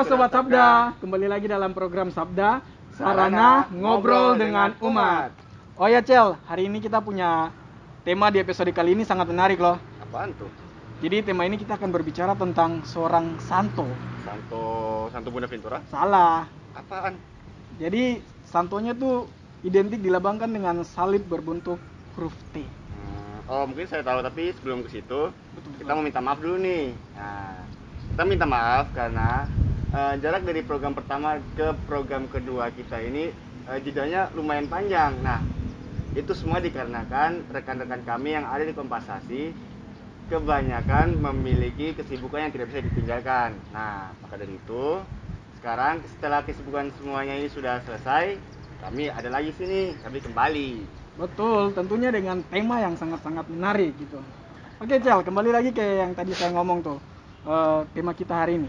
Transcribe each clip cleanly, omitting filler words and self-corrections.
Sobat Sabda, kembali lagi dalam program Sabda, Sarana Ngobrol dengan Umat. Oh ya Cel, hari ini kita punya tema di episode kali ini sangat menarik loh. Apaan tuh? Jadi tema ini kita akan berbicara tentang seorang santo. Santo Bonaventura? Salah. Apaan? Jadi santonya tuh identik dilambangkan dengan salib berbentuk huruf T. Mungkin saya tahu, tapi sebelum ke situ kita mau minta maaf dulu nih. Nah, kita minta maaf karena jarak dari program pertama ke program kedua kita ini jedanya lumayan panjang. Nah, itu semua dikarenakan rekan-rekan kami yang ada di Kompasasi kebanyakan memiliki kesibukan yang tidak bisa ditinggalkan. Nah, maka dari itu sekarang setelah kesibukan semuanya ini sudah selesai, kami ada lagi sini, kami kembali. Betul, tentunya dengan tema yang sangat-sangat menarik gitu. Oke Cel, kembali lagi ke yang tadi saya ngomong tuh, tema kita hari ini.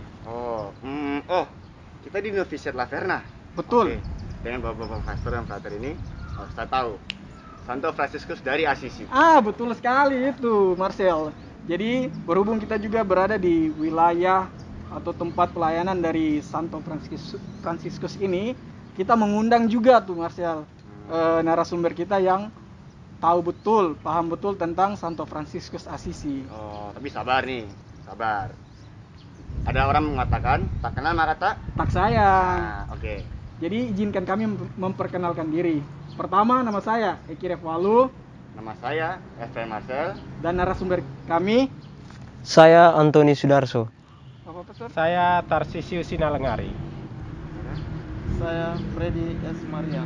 Kita di Noviciat Laverna. Betul. Oke. Dengan bapak-bapak pastor dan frater ini, saya tahu Santo Fransiskus dari Assisi. Betul sekali itu Marcel. Jadi berhubung kita juga berada di wilayah atau tempat pelayanan dari Santo Fransiskus ini, kita mengundang juga tuh Marcel narasumber kita yang tahu betul, paham betul tentang Santo Fransiskus Assisi. Tapi sabar nih, sabar. Ada orang mengatakan, tak kenal maka tak sayang. Oke. Jadi izinkan kami memperkenalkan diri. Pertama, nama saya Eki Revalu. Nama saya Efraim Marcel. Dan narasumber kami, saya Antoni Sudarso. Saya Tarsisius Sinalengari. Saya Freddy S. Maria.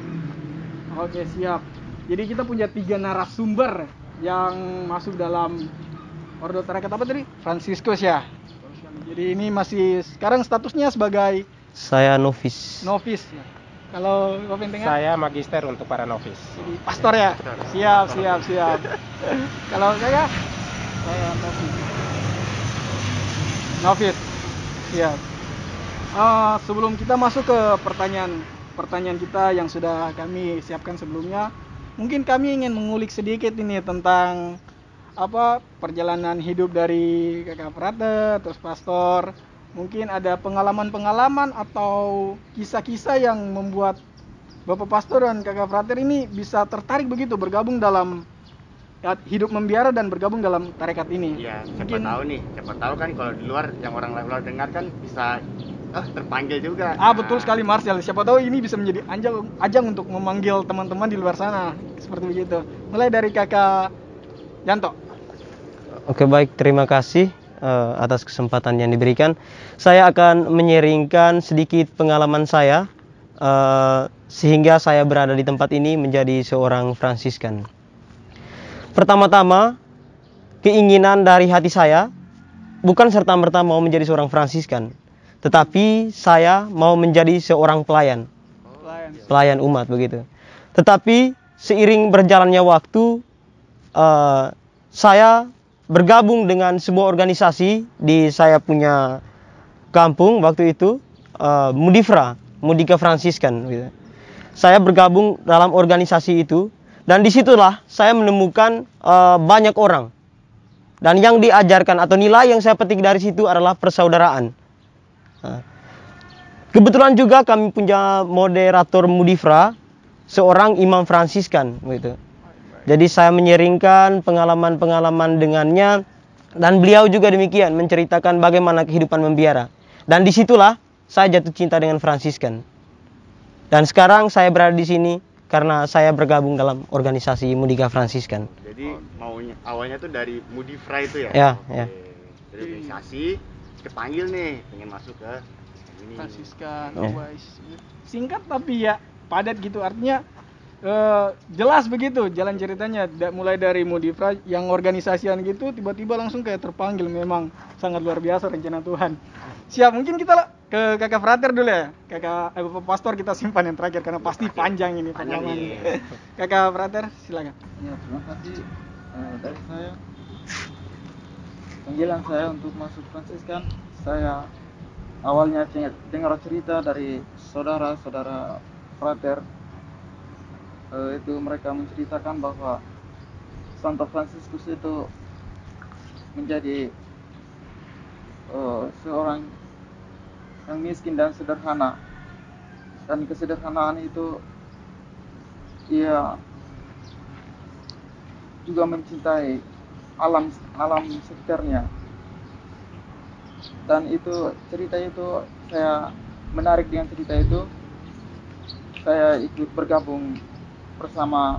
Oke, siap. Jadi kita punya 3 narasumber yang masuk dalam ordo tarekat apa tadi? Fransiskus ya. Jadi ini masih sekarang statusnya sebagai saya novis. Novis. Kalau Bapak Tengah? Saya magister untuk para novis. Jadi pastor ya. Siap. Kalau saya novis. Novis. Siap. Sebelum kita masuk ke pertanyaan kita yang sudah kami siapkan sebelumnya, mungkin kami ingin mengulik sedikit ini tentang perjalanan hidup dari kakak frater terus pastor. Mungkin ada pengalaman-pengalaman atau kisah-kisah yang membuat Bapak Pastor dan kakak frater ini bisa tertarik begitu bergabung dalam hidup membiara dan bergabung dalam tarekat ini. Iya, siapa tahu kan kalau di luar yang orang luar dengar kan bisa terpanggil juga. Betul sekali Marcel. Siapa tahu ini bisa menjadi ajang untuk memanggil teman-teman di luar sana. Seperti begitu. Mulai dari kakak Yanto. Oke, baik, terima kasih atas kesempatan yang diberikan. Saya akan menyeringkan sedikit pengalaman saya sehingga saya berada di tempat ini menjadi seorang Fransiskan. Pertama-tama, keinginan dari hati saya bukan serta-merta mau menjadi seorang Fransiskan, tetapi saya mau menjadi seorang pelayan umat begitu. Tetapi seiring berjalannya waktu, saya bergabung dengan sebuah organisasi di saya punya kampung waktu itu, Mudika Fransiskan gitu. Saya bergabung dalam organisasi itu dan disitulah saya menemukan banyak orang, dan yang diajarkan atau nilai yang saya petik dari situ adalah persaudaraan. Kebetulan juga kami punya moderator Mudifra, seorang imam Fransiskan gitu. Jadi saya menyeringkan pengalaman-pengalaman dengannya, dan beliau juga demikian menceritakan bagaimana kehidupan membiara. Dan disitulah saya jatuh cinta dengan Fransiskan. Dan sekarang saya berada di sini karena saya bergabung dalam organisasi Mudika Fransiskan. Jadi awalnya tuh dari Mudifra itu ya? Ya. Dari organisasi, kepanggil nih, pengen masuk ke ini. Fransiskan. Singkat tapi ya padat gitu, artinya jelas begitu jalan ceritanya, mulai dari Mudifra yang organisasian gitu tiba-tiba langsung kayak terpanggil. Memang sangat luar biasa rencana Tuhan. Siap, mungkin kita ke kakak frater dulu ya. Bapak Pastor kita simpan yang terakhir karena pasti panjang ini pengalaman. Kakak frater silakan. Ya, terima kasih dari saya. Panggilan saya untuk masuk Fransiskan, saya awalnya dengar cerita dari saudara-saudara frater. Itu mereka menceritakan bahwa Santo Fransiskus itu menjadi seorang yang miskin dan sederhana. Dan kesederhanaan itu ia juga mencintai alam sekitarnya. Dan itu cerita itu saya menarik dengan cerita itu. Saya ikut bergabung bersama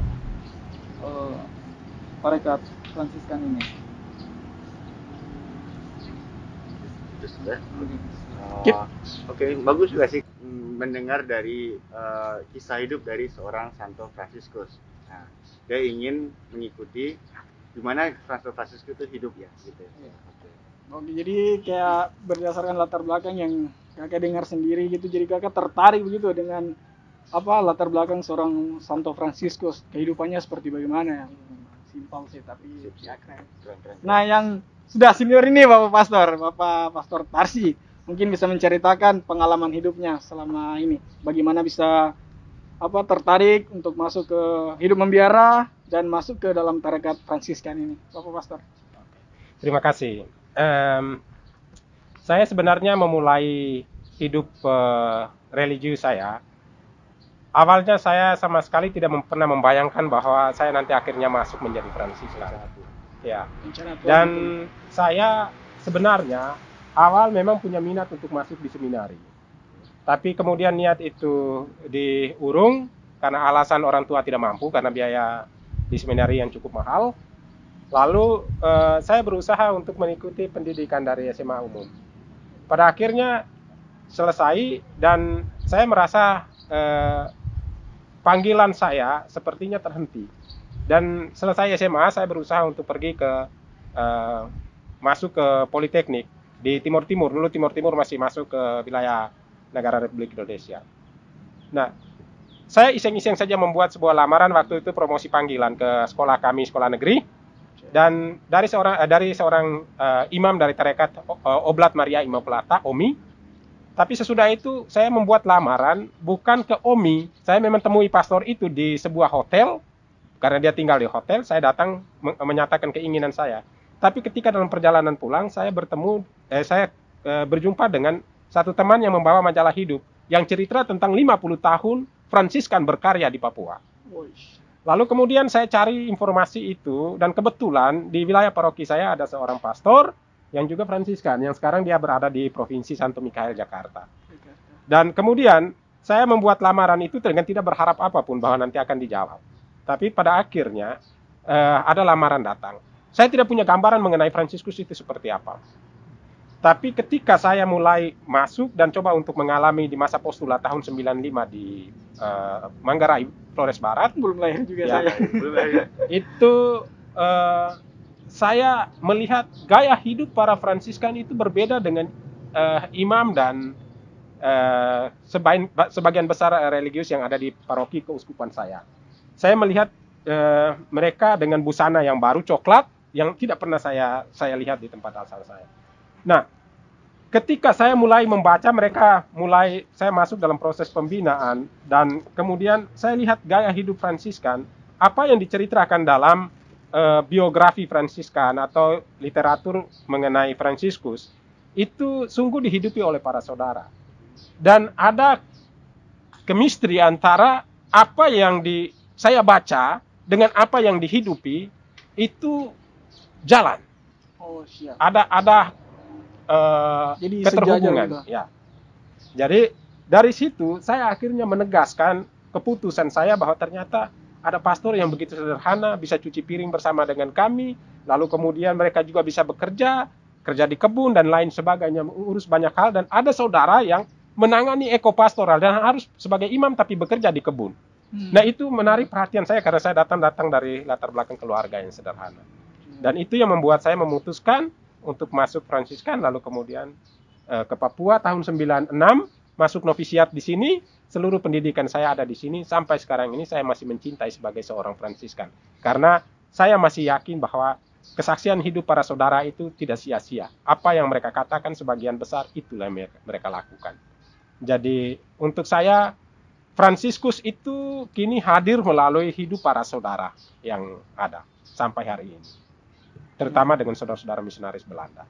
tarekat Fransiskan ini. Oh, oke, bagus juga sih mendengar dari kisah hidup dari seorang Santo Fransiskus. Nah, dia ingin mengikuti gimana Santo Fransiskus itu hidup ya, gitu. Oke, jadi kayak berdasarkan latar belakang yang kakak dengar sendiri gitu, jadi kakak tertarik begitu dengan apa latar belakang seorang Santo Fransiskus, kehidupannya seperti bagaimana ya? Simpel sih tapi ya keren. Nah, yang sudah senior ini Bapak Pastor Tarsi, mungkin bisa menceritakan pengalaman hidupnya selama ini, bagaimana bisa apa tertarik untuk masuk ke hidup membiara dan masuk ke dalam tarekat Fransiskan ini, Bapak Pastor. Terima kasih. Saya sebenarnya memulai hidup religius saya. Awalnya saya sama sekali tidak pernah membayangkan bahwa saya nanti akhirnya masuk menjadi Fransiskan. Ya. Dan saya sebenarnya awal memang punya minat untuk masuk di seminari. Tapi kemudian niat itu diurung karena alasan orang tua tidak mampu karena biaya di seminari yang cukup mahal. Lalu saya berusaha untuk mengikuti pendidikan dari SMA umum. Pada akhirnya selesai dan saya merasa panggilan saya sepertinya terhenti. Dan selesai SMA saya berusaha untuk pergi ke masuk ke Politeknik di Timur Timur. Dulu Timur Timur masih masuk ke wilayah negara Republik Indonesia. Nah, saya iseng-iseng saja membuat sebuah lamaran waktu itu promosi panggilan ke sekolah kami, sekolah negeri. Dan dari seorang imam dari tarekat Oblat Maria Immaculata, OMI. Tapi sesudah itu saya membuat lamaran bukan ke OMI. Saya memang temui pastor itu di sebuah hotel. Karena dia tinggal di hotel, saya datang menyatakan keinginan saya. Tapi ketika dalam perjalanan pulang, saya berjumpa dengan satu teman yang membawa majalah hidup yang cerita tentang 50 tahun Fransiskan berkarya di Papua. Lalu kemudian saya cari informasi itu dan kebetulan di wilayah paroki saya ada seorang pastor yang juga Fransiskan, yang sekarang dia berada di Provinsi Santo Mikael, Jakarta. Dan kemudian saya membuat lamaran itu dengan tidak berharap apapun bahwa nanti akan dijawab. Tapi pada akhirnya ada lamaran datang. Saya tidak punya gambaran mengenai Fransiskus itu seperti apa. Tapi ketika saya mulai masuk dan coba untuk mengalami di masa postulat tahun 95 di Manggarai, Flores Barat. Belum lahir juga ya, saya. Belum lahir. Itu saya melihat gaya hidup para Fransiskan itu berbeda dengan imam dan sebagian besar religius yang ada di paroki keuskupan saya. Saya melihat mereka dengan busana yang baru coklat yang tidak pernah saya lihat di tempat asal saya. Nah, ketika saya mulai membaca saya masuk dalam proses pembinaan dan kemudian saya lihat gaya hidup Fransiskan, apa yang diceritakan dalam biografi Fransiskan atau literatur mengenai Fransiskus itu sungguh dihidupi oleh para saudara. Dan ada kemistri antara apa yang saya baca dengan apa yang dihidupi itu jalan. Oh, siap. Ada jadi keterhubungan. Ya. Jadi dari situ saya akhirnya menegaskan keputusan saya bahwa ternyata ada pastor yang begitu sederhana, bisa cuci piring bersama dengan kami, lalu kemudian mereka juga bisa kerja di kebun dan lain sebagainya, mengurus banyak hal, dan ada saudara yang menangani ekopastoral dan harus sebagai imam tapi bekerja di kebun. Nah, itu menarik perhatian saya karena saya datang dari latar belakang keluarga yang sederhana. Dan itu yang membuat saya memutuskan untuk masuk Fransiskan, lalu kemudian ke Papua tahun 96, masuk novisiat di sini. Seluruh pendidikan saya ada di sini. Sampai sekarang ini saya masih mencintai sebagai seorang Fransiskan. Karena saya masih yakin bahwa kesaksian hidup para saudara itu tidak sia-sia. Apa yang mereka katakan sebagian besar itulah yang mereka lakukan. Jadi untuk saya, Fransiskus itu kini hadir melalui hidup para saudara yang ada sampai hari ini. Terutama dengan saudara-saudara misionaris Belanda.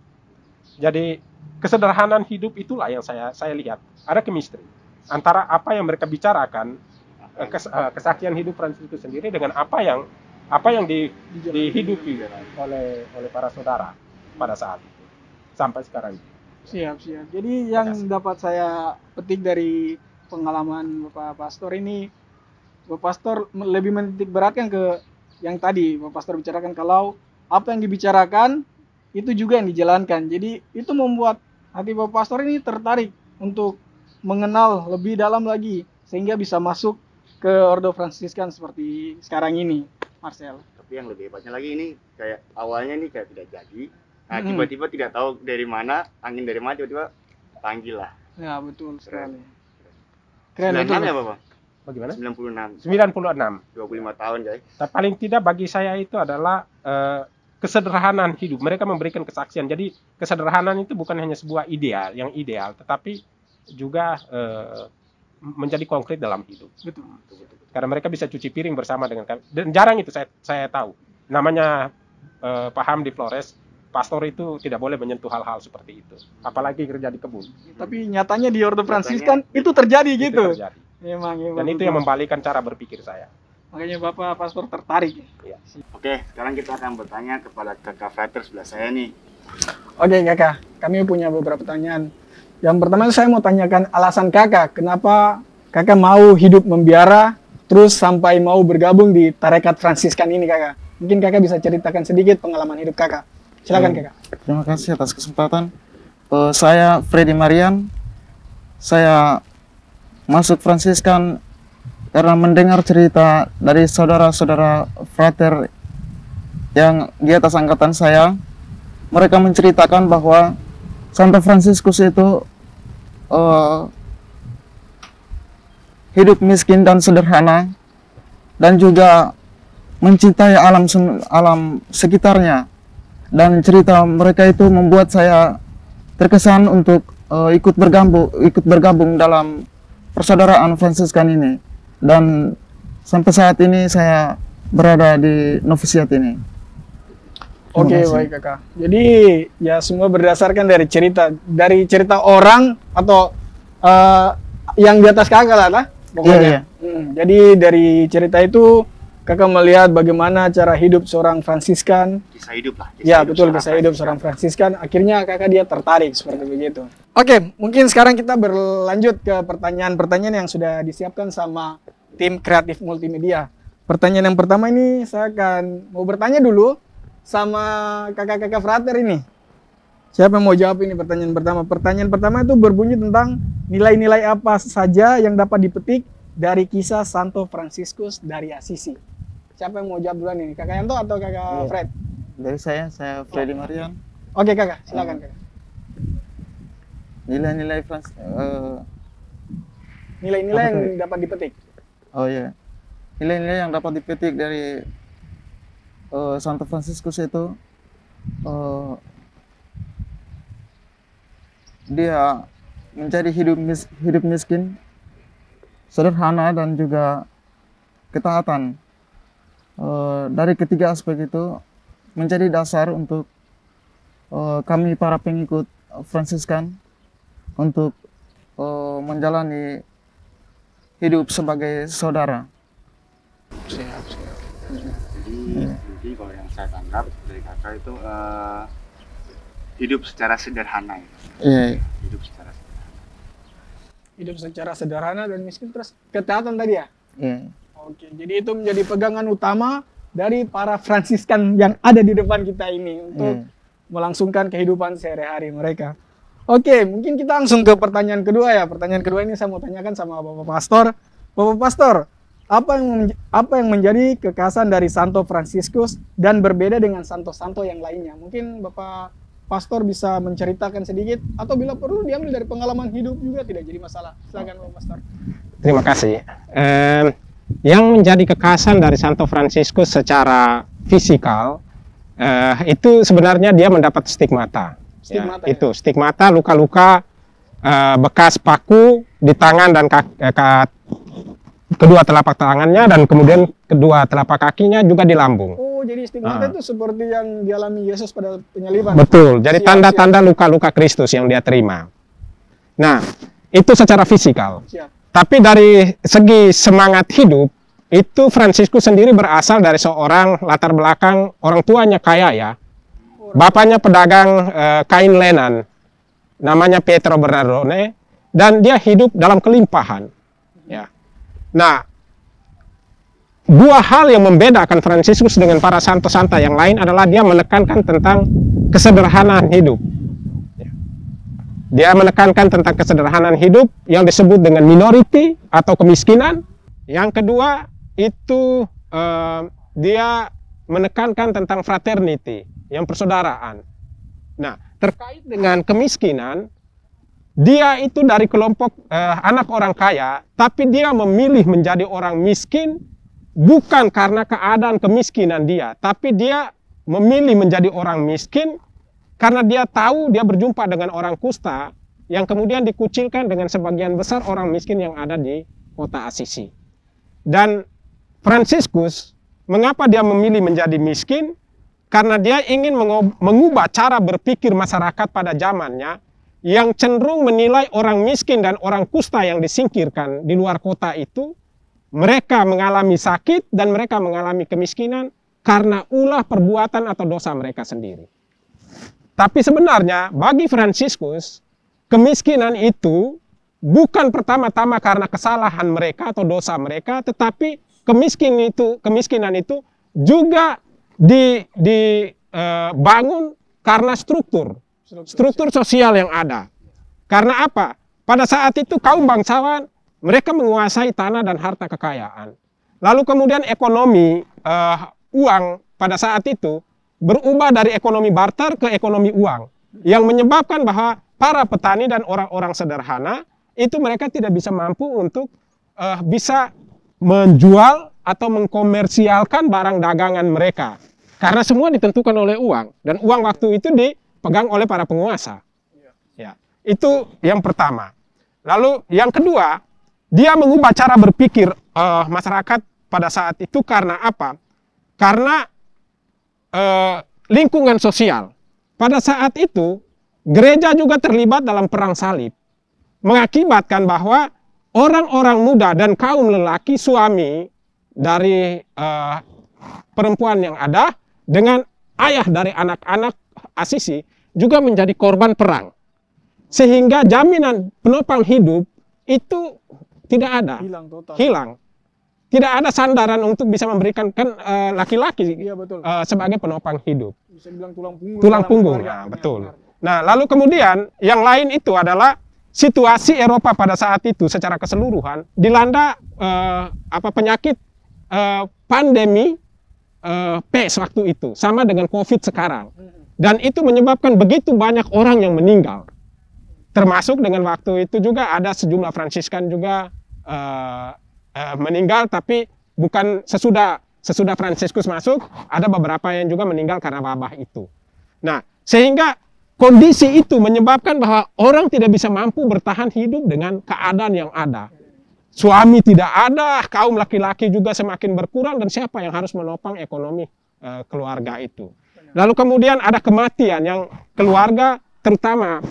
Jadi kesederhanaan hidup itulah yang saya lihat. Ada chemistry antara apa yang mereka bicarakan, kesaksian hidup Fransiskus sendiri dengan apa yang dihidupi oleh para saudara pada saat itu sampai sekarang. Siap. Jadi yang dapat saya petik dari pengalaman Bapak Pastor ini, Bapak Pastor lebih menitik beratkan ke yang tadi Bapak Pastor bicarakan, kalau apa yang dibicarakan itu juga yang dijalankan. Jadi itu membuat hati Bapak Pastor ini tertarik untuk mengenal lebih dalam lagi sehingga bisa masuk ke Ordo Fransiskan seperti sekarang ini, Marcel. Tapi yang lebih hebatnya lagi ini, kayak awalnya nih kayak tidak jadi. Nah, tiba-tiba tidak tahu dari mana, angin dari mana, tiba-tiba panggil lah. Ya, betul sekali. Keren 96 betul. ya, Bapak? Bagaimana? 96. 96. 25 tahun, guys. Tapi paling tidak bagi saya itu adalah kesederhanaan hidup. Mereka memberikan kesaksian. Jadi kesederhanaan itu bukan hanya sebuah yang ideal, tetapi juga menjadi konkret dalam hidup. Betul. Karena mereka bisa cuci piring bersama dengan kami. Dan jarang itu saya tahu. Namanya paham di Flores, pastor itu tidak boleh menyentuh hal-hal seperti itu. Apalagi kerja di kebun. Tapi nyatanya di Ordo Fransiskan itu terjadi gitu. Itu terjadi. Memang, Dan itu yang membalikan cara berpikir saya. Makanya Bapak Pastor tertarik. Ya. Oke, sekarang kita akan bertanya kepada kakak Frater sebelah saya nih. Oke kakak, kami punya beberapa pertanyaan. Yang pertama saya mau tanyakan alasan kakak, kenapa kakak mau hidup membiara, terus sampai mau bergabung di Tarekat Fransiskan ini kakak. Mungkin kakak bisa ceritakan sedikit pengalaman hidup kakak. Silakan kakak. Terima kasih atas kesempatan. Saya Freddy Marian. Saya masuk Fransiskan karena mendengar cerita dari saudara-saudara frater yang di atas angkatan saya. Mereka menceritakan bahwa Santo Fransiskus itu hidup miskin dan sederhana, dan juga mencintai alam sekitarnya. Dan cerita mereka itu membuat saya terkesan untuk ikut bergabung dalam persaudaraan Fransiskan ini. Dan sampai saat ini saya berada di novisiat ini. Oke, baik kakak. Jadi ya semua berdasarkan dari cerita orang atau yang di atas kakak lah, pokoknya. Iya. Jadi dari cerita itu kakak melihat bagaimana cara hidup seorang Fransiskan. Kisah hidup lah. Ya betul, kisah hidup seorang Fransiskan. Akhirnya kakak dia tertarik seperti begitu. Oke, mungkin sekarang kita berlanjut ke pertanyaan-pertanyaan yang sudah disiapkan sama tim kreatif multimedia. Pertanyaan yang pertama ini saya akan mau bertanya dulu sama kakak-kakak frater ini. Siapa yang mau jawab ini pertanyaan pertama? Pertanyaan pertama itu berbunyi tentang nilai-nilai apa saja yang dapat dipetik dari kisah Santo Fransiskus dari Assisi. Siapa yang mau jawab duluan ini? Kakak Yanto atau kakak Fred? Dari saya Freddy Marian. Oke kakak, silakan kakak. Nilai-nilai Nilai-nilai yang dapat dipetik. Oh iya. Nilai-nilai yang dapat dipetik dari Santo Fransiskus itu dia menjadi hidup miskin, sederhana, dan juga ketaatan. Dari ketiga aspek itu menjadi dasar untuk kami para pengikut Fransiskan untuk menjalani hidup sebagai saudara. Jadi kalau yang saya tangkap dari kakak itu hidup secara sederhana ya. Iya. Hidup secara sederhana dan miskin, terus ketaatan tadi ya? Iya. Oke, jadi itu menjadi pegangan utama dari para Fransiskan yang ada di depan kita ini untuk melangsungkan kehidupan sehari-hari mereka. Oke, mungkin kita langsung ke pertanyaan kedua ya. Pertanyaan kedua ini saya mau tanyakan sama Bapak Pastor. Bapak Pastor, apa yang menjadi kekhasan dari Santo Fransiskus dan berbeda dengan santo-santo yang lainnya? Mungkin Bapak Pastor bisa menceritakan sedikit, atau bila perlu diambil dari pengalaman hidup juga tidak jadi masalah. Silakan Bapak Pastor. Terima kasih. Yang menjadi kekhasan dari Santo Fransiskus secara fisikal itu sebenarnya dia mendapat stigmata. Stigmata, ya. Itu stigmata, luka-luka bekas paku di tangan dan kedua telapak tangannya, dan kemudian kedua telapak kakinya juga di lambung. Oh, jadi stigmata itu seperti yang dialami Yesus pada penyaliban. Betul. Jadi Siap, tanda-tanda luka-luka Kristus yang dia terima. Nah, itu secara fisikal. Siap. Tapi dari segi semangat hidup, itu Fransiskus sendiri berasal dari seorang latar belakang orang tuanya kaya ya. Bapaknya pedagang kain lenan, namanya Pietro Bernardone, dan dia hidup dalam kelimpahan. Ya. Nah, dua hal yang membedakan Fransiskus dengan para santo-santa yang lain adalah dia menekankan tentang kesederhanaan hidup. Dia menekankan tentang kesederhanaan hidup yang disebut dengan minority atau kemiskinan. Yang kedua itu dia menekankan tentang fraternity, yang persaudaraan. Nah, terkait dengan kemiskinan, dia itu dari kelompok anak orang kaya, tapi dia memilih menjadi orang miskin bukan karena keadaan kemiskinan dia, tapi dia memilih menjadi orang miskin karena dia tahu dia berjumpa dengan orang kusta yang kemudian dikucilkan dengan sebagian besar orang miskin yang ada di kota Assisi. Dan Fransiskus, mengapa dia memilih menjadi miskin? Karena dia ingin mengubah cara berpikir masyarakat pada zamannya yang cenderung menilai orang miskin dan orang kusta yang disingkirkan di luar kota itu, mereka mengalami sakit dan mereka mengalami kemiskinan karena ulah perbuatan atau dosa mereka sendiri. Tapi sebenarnya bagi Fransiskus, kemiskinan itu bukan pertama-tama karena kesalahan mereka atau dosa mereka, tetapi kemiskinan itu juga dibangun karena struktur sosial yang ada. Karena apa? Pada saat itu kaum bangsawan mereka menguasai tanah dan harta kekayaan. Lalu kemudian ekonomi uang pada saat itu berubah dari ekonomi barter ke ekonomi uang, yang menyebabkan bahwa para petani dan orang-orang sederhana itu mereka tidak bisa mampu untuk bisa menjual atau mengkomersialkan barang dagangan mereka. Karena semua ditentukan oleh uang, dan uang waktu itu dipegang oleh para penguasa. Ya, itu yang pertama. Lalu yang kedua, dia mengubah cara berpikir masyarakat pada saat itu karena apa? Karena lingkungan sosial. Pada saat itu, gereja juga terlibat dalam perang salib, mengakibatkan bahwa orang-orang muda dan kaum lelaki, suami dari perempuan yang ada dengan ayah dari anak-anak Assisi juga menjadi korban perang. Sehingga jaminan penopang hidup itu tidak ada. Hilang total. Hilang. Tidak ada sandaran untuk bisa memberikan laki-laki sebagai penopang hidup. Bisa bilang tulang punggung. Tulang punggung, nah, betul. Nah, lalu kemudian yang lain itu adalah situasi Eropa pada saat itu secara keseluruhan dilanda penyakit pandemi pes waktu itu, sama dengan COVID sekarang. Dan itu menyebabkan begitu banyak orang yang meninggal. Termasuk dengan waktu itu juga ada sejumlah Fransiskan juga meninggal, tapi bukan sesudah Fransiskus masuk, ada beberapa yang juga meninggal karena wabah itu. Nah, sehingga kondisi itu menyebabkan bahwa orang tidak bisa mampu bertahan hidup dengan keadaan yang ada. Suami tidak ada, kaum laki-laki juga semakin berkurang, dan siapa yang harus menopang ekonomi keluarga itu. Lalu kemudian ada kematian yang keluarga, terutama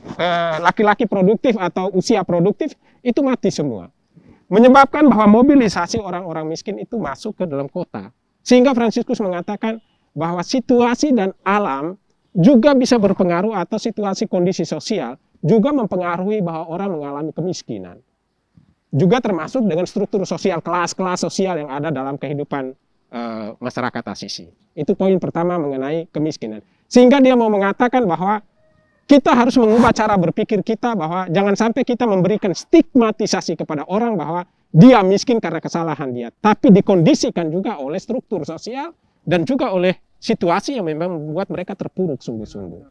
laki-laki produktif atau usia produktif, itu mati semua. Menyebabkan bahwa mobilisasi orang-orang miskin itu masuk ke dalam kota. Sehingga Fransiskus mengatakan bahwa situasi dan alam juga bisa berpengaruh, atau situasi kondisi sosial juga mempengaruhi bahwa orang mengalami kemiskinan. Juga termasuk dengan struktur sosial, kelas-kelas sosial yang ada dalam kehidupan masyarakat Assisi. Itu poin pertama mengenai kemiskinan. Sehingga dia mau mengatakan bahwa kita harus mengubah cara berpikir kita, bahwa jangan sampai kita memberikan stigmatisasi kepada orang bahwa dia miskin karena kesalahan dia, tapi dikondisikan juga oleh struktur sosial dan juga oleh situasi yang memang membuat mereka terpuruk sungguh-sungguh.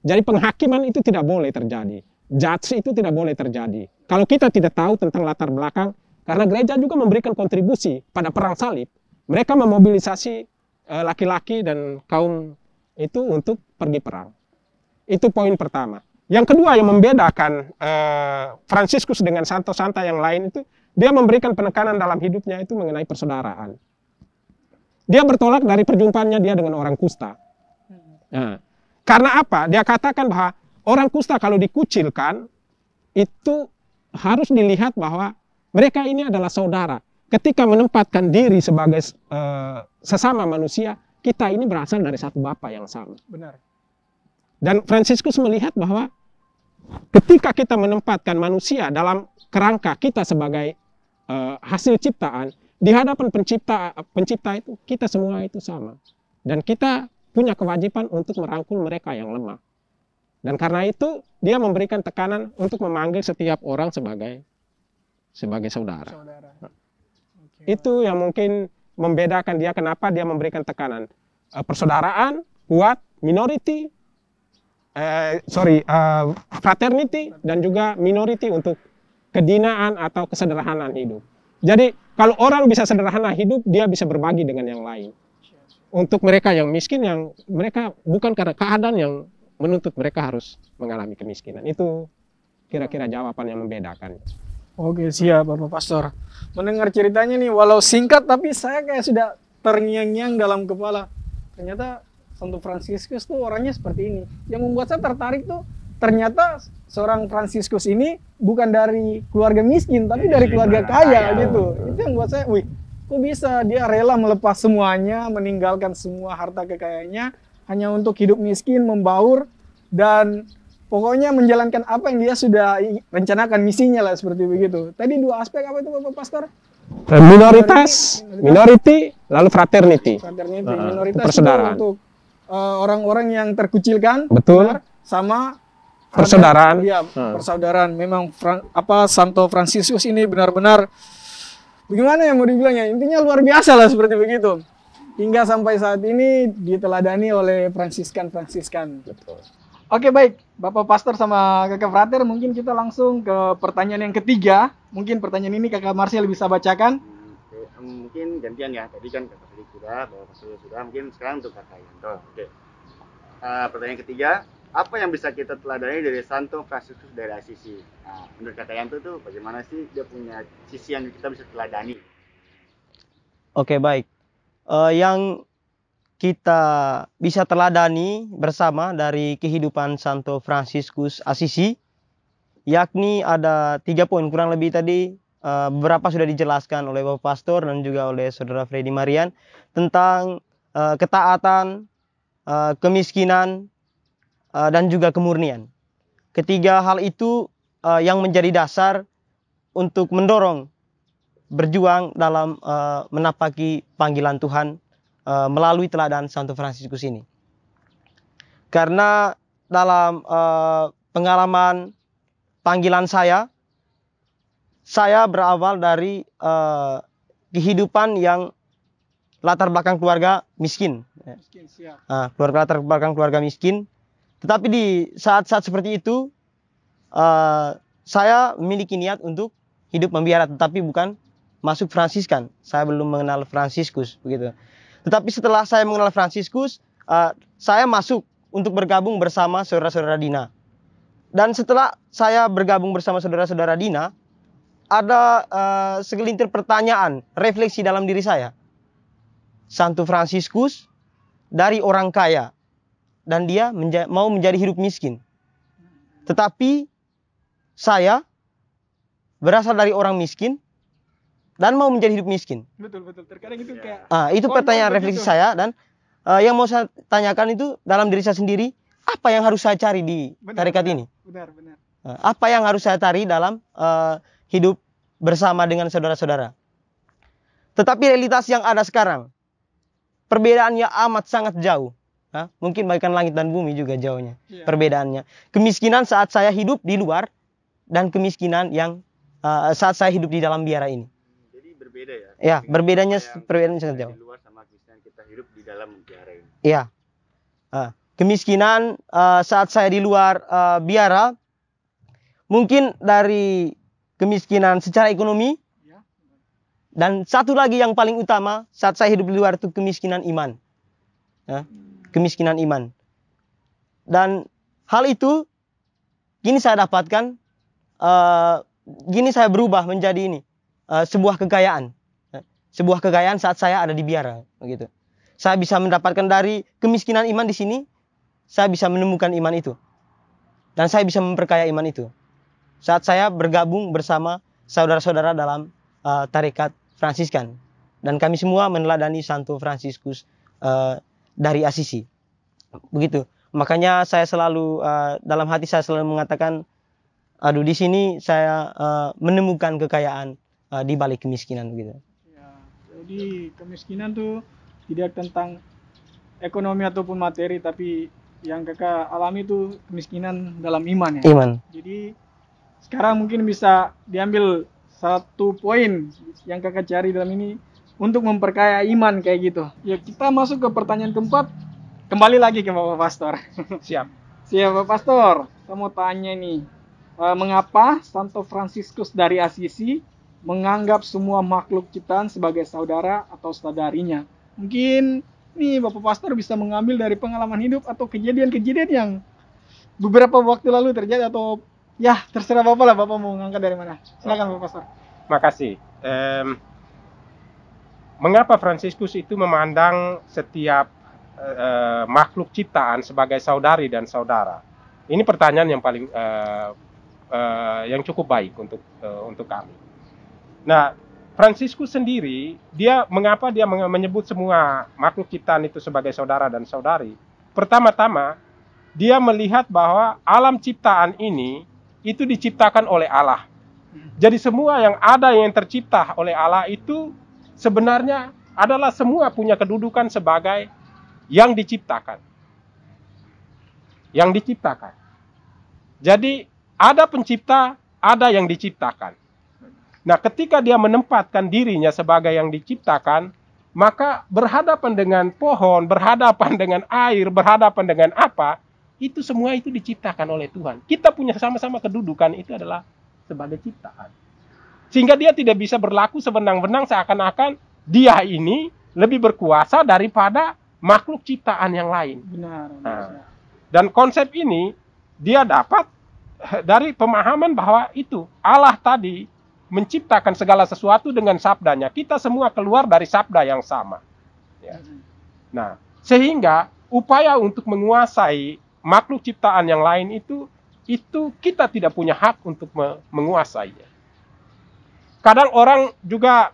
Jadi penghakiman itu tidak boleh terjadi. Judge itu tidak boleh terjadi. Kalau kita tidak tahu tentang latar belakang, karena gereja juga memberikan kontribusi pada perang salib, mereka memobilisasi laki-laki dan kaum itu untuk pergi perang. Itu poin pertama. Yang kedua yang membedakan Fransiskus dengan santo-santa yang lain itu, dia memberikan penekanan dalam hidupnya itu mengenai persaudaraan. dia bertolak dari perjumpaannya dia dengan orang kusta. Nah, karena apa? Dia katakan bahwa orang kusta kalau dikucilkan, itu harus dilihat bahwa mereka ini adalah saudara. Ketika menempatkan diri sebagai sesama manusia, kita ini berasal dari satu Bapa yang sama. Benar. Dan Fransiskus melihat bahwa ketika kita menempatkan manusia dalam kerangka kita sebagai hasil ciptaan, di hadapan pencipta itu, kita semua itu sama. Dan kita punya kewajiban untuk merangkul mereka yang lemah. Dan karena itu, dia memberikan tekanan untuk memanggil setiap orang sebagai saudara. Itu yang mungkin membedakan dia, kenapa dia memberikan tekanan. Persaudaraan, kuat, minority, fraternity, dan juga minority untuk kedinaan atau kesederhanaan hidup. Jadi kalau orang bisa sederhana hidup, dia bisa berbagi dengan yang lain. Untuk mereka yang miskin, yang mereka bukan karena keadaan yang menuntut mereka harus mengalami kemiskinan. Itu kira-kira jawaban yang membedakan. Oke, siap Bapak Pastor. Mendengar ceritanya nih, walau singkat tapi saya kayak sudah terngiang-ngiang dalam kepala. Ternyata Santo Fransiskus tuh orangnya seperti ini. Yang membuat saya tertarik tuh, ternyata seorang Fransiskus ini bukan dari keluarga miskin, tapi dari keluarga kaya gitu. Itu yang buat saya, wih, kok bisa dia rela melepas semuanya, meninggalkan semua harta kekayaannya hanya untuk hidup miskin, membaur, dan pokoknya menjalankan apa yang dia sudah rencanakan, misinya lah, seperti begitu. Tadi dua aspek apa itu Bapak Pastor? Minority, lalu fraternity. Minoritas persaudaraan. Untuk orang-orang yang terkucilkan, betul, benar, sama persaudaraan. Iya, persaudaraan. Memang Santo Fransiskus ini benar-benar, bagaimana ya mau dibilangnya, intinya luar biasa lah, seperti begitu. Hingga sampai saat ini diteladani oleh Fransiskan. Betul. Oke, baik, Bapak Pastor sama Kakak Frater, mungkin kita langsung ke pertanyaan yang ketiga. Mungkin pertanyaan ini Kakak Marsial bisa bacakan. Mungkin gantian ya. Tadi kan Kakak Felix sudah, Bapak Pastor sudah. Mungkin sekarang untuk Kakak Yanto. Oke. Pertanyaan ketiga, apa yang bisa kita teladani dari Santo Fransiskus dari Assisi? Nah, menurut Kakak Yanto tuh bagaimana sih dia punya sisi yang kita bisa teladani? Oke, baik. Yang kita bisa teladani bersama dari kehidupan Santo Fransiskus Assisi, yakni ada 3 poin kurang lebih tadi. Beberapa sudah dijelaskan oleh Bapak Pastor dan juga oleh Saudara Freddy Marian tentang ketaatan, kemiskinan, dan juga kemurnian. Ketiga hal itu yang menjadi dasar untuk mendorong berjuang dalam menapaki panggilan Tuhan melalui teladan Santo Fransiskus ini. Karena dalam pengalaman panggilan saya berawal dari kehidupan yang latar belakang keluarga miskin. Latar belakang keluarga miskin. Tetapi di saat-saat seperti itu, saya memiliki niat untuk hidup membiara, tetapi bukan masuk Fransiskan. Saya belum mengenal Fransiskus, begitu. Tetapi setelah saya mengenal Fransiskus, saya masuk untuk bergabung bersama saudara-saudara Dina. Dan setelah saya bergabung bersama saudara-saudara Dina, ada segelintir pertanyaan, refleksi dalam diri saya. Santo Fransiskus dari orang kaya, dan dia mau menjadi hidup miskin. Tetapi saya berasal dari orang miskin dan mau menjadi hidup miskin. Betul. Terkadang itu kayak itu pertanyaan refleksi saya, dan yang mau saya tanyakan itu dalam diri saya sendiri, apa yang harus saya cari di tarekat ini? Benar. Apa yang harus saya cari dalam hidup bersama dengan saudara-saudara? Tetapi realitas yang ada sekarang, perbedaannya amat sangat jauh. Mungkin bagaikan langit dan bumi juga jauhnya perbedaannya. Kemiskinan saat saya hidup di luar dan kemiskinan yang saat saya hidup di dalam biara ini. Jadi berbeda ya? Ya, perbedaannya sangat jauh. Di luar sama kemiskinan kita hidup di dalam biara ini. Iya. Kemiskinan saat saya di luar biara, mungkin dari kemiskinan secara ekonomi, dan satu lagi yang paling utama saat saya hidup di luar itu kemiskinan iman. Kemiskinan iman. Dan hal itu gini saya dapatkan, gini saya berubah menjadi ini, sebuah kekayaan. sebuah kekayaan saat saya ada di biara, begitu. Saya bisa mendapatkan dari kemiskinan iman di sini, saya bisa menemukan iman itu. Dan saya bisa memperkaya iman itu. Saat saya bergabung bersama saudara-saudara dalam tarekat Fransiskan. Dan kami semua meneladani Santo Fransiskus dari Asisi. Begitu. Makanya saya selalu, dalam hati saya selalu mengatakan, aduh, di sini saya menemukan kekayaan di balik kemiskinan, gitu. Ya, jadi kemiskinan tuh tidak tentang ekonomi ataupun materi, tapi yang kakak alami itu kemiskinan dalam iman ya. Iman. Jadi sekarang mungkin bisa diambil satu poin yang kakak cari dalam ini untuk memperkaya iman kayak gitu. Ya, kita masuk ke pertanyaan keempat. Kembali lagi ke Bapak Pastor. Siap. Siap Bapak Pastor. Saya mau tanya nih, mengapa Santo Fransiskus dari Asisi menganggap semua makhluk ciptaan sebagai saudara atau saudarinya? Mungkin nih Bapak Pastor bisa mengambil dari pengalaman hidup atau kejadian-kejadian yang beberapa waktu lalu terjadi, atau ya terserah Bapak lah, Bapak mau ngangkat dari mana. Silakan Bapak Pastor. Makasih. Mengapa Fransiskus itu memandang setiap makhluk ciptaan sebagai saudari dan saudara? Ini pertanyaan yang paling yang cukup baik untuk kami. Nah, Fransiskus sendiri, mengapa dia menyebut semua makhluk ciptaan itu sebagai saudara dan saudari? Pertama-tama, dia melihat bahwa alam ciptaan ini itu diciptakan oleh Allah. Jadi semua yang ada yang tercipta oleh Allah itu sebenarnya adalah semua punya kedudukan sebagai yang diciptakan. Yang diciptakan. Jadi ada pencipta, ada yang diciptakan. Nah, ketika dia menempatkan dirinya sebagai yang diciptakan, maka berhadapan dengan pohon, berhadapan dengan air, berhadapan dengan apa, itu semua itu diciptakan oleh Tuhan. Kita punya sama-sama kedudukan itu adalah sebagai ciptaan. Sehingga dia tidak bisa berlaku sewenang-wenang seakan-akan dia ini lebih berkuasa daripada makhluk ciptaan yang lain. Benar. Nah, dan konsep ini dia dapat dari pemahaman bahwa itu Allah tadi menciptakan segala sesuatu dengan sabdanya. Kita semua keluar dari sabda yang sama. Ya. Nah, sehingga upaya untuk menguasai makhluk ciptaan yang lain itu kita tidak punya hak untuk menguasainya. Kadang orang juga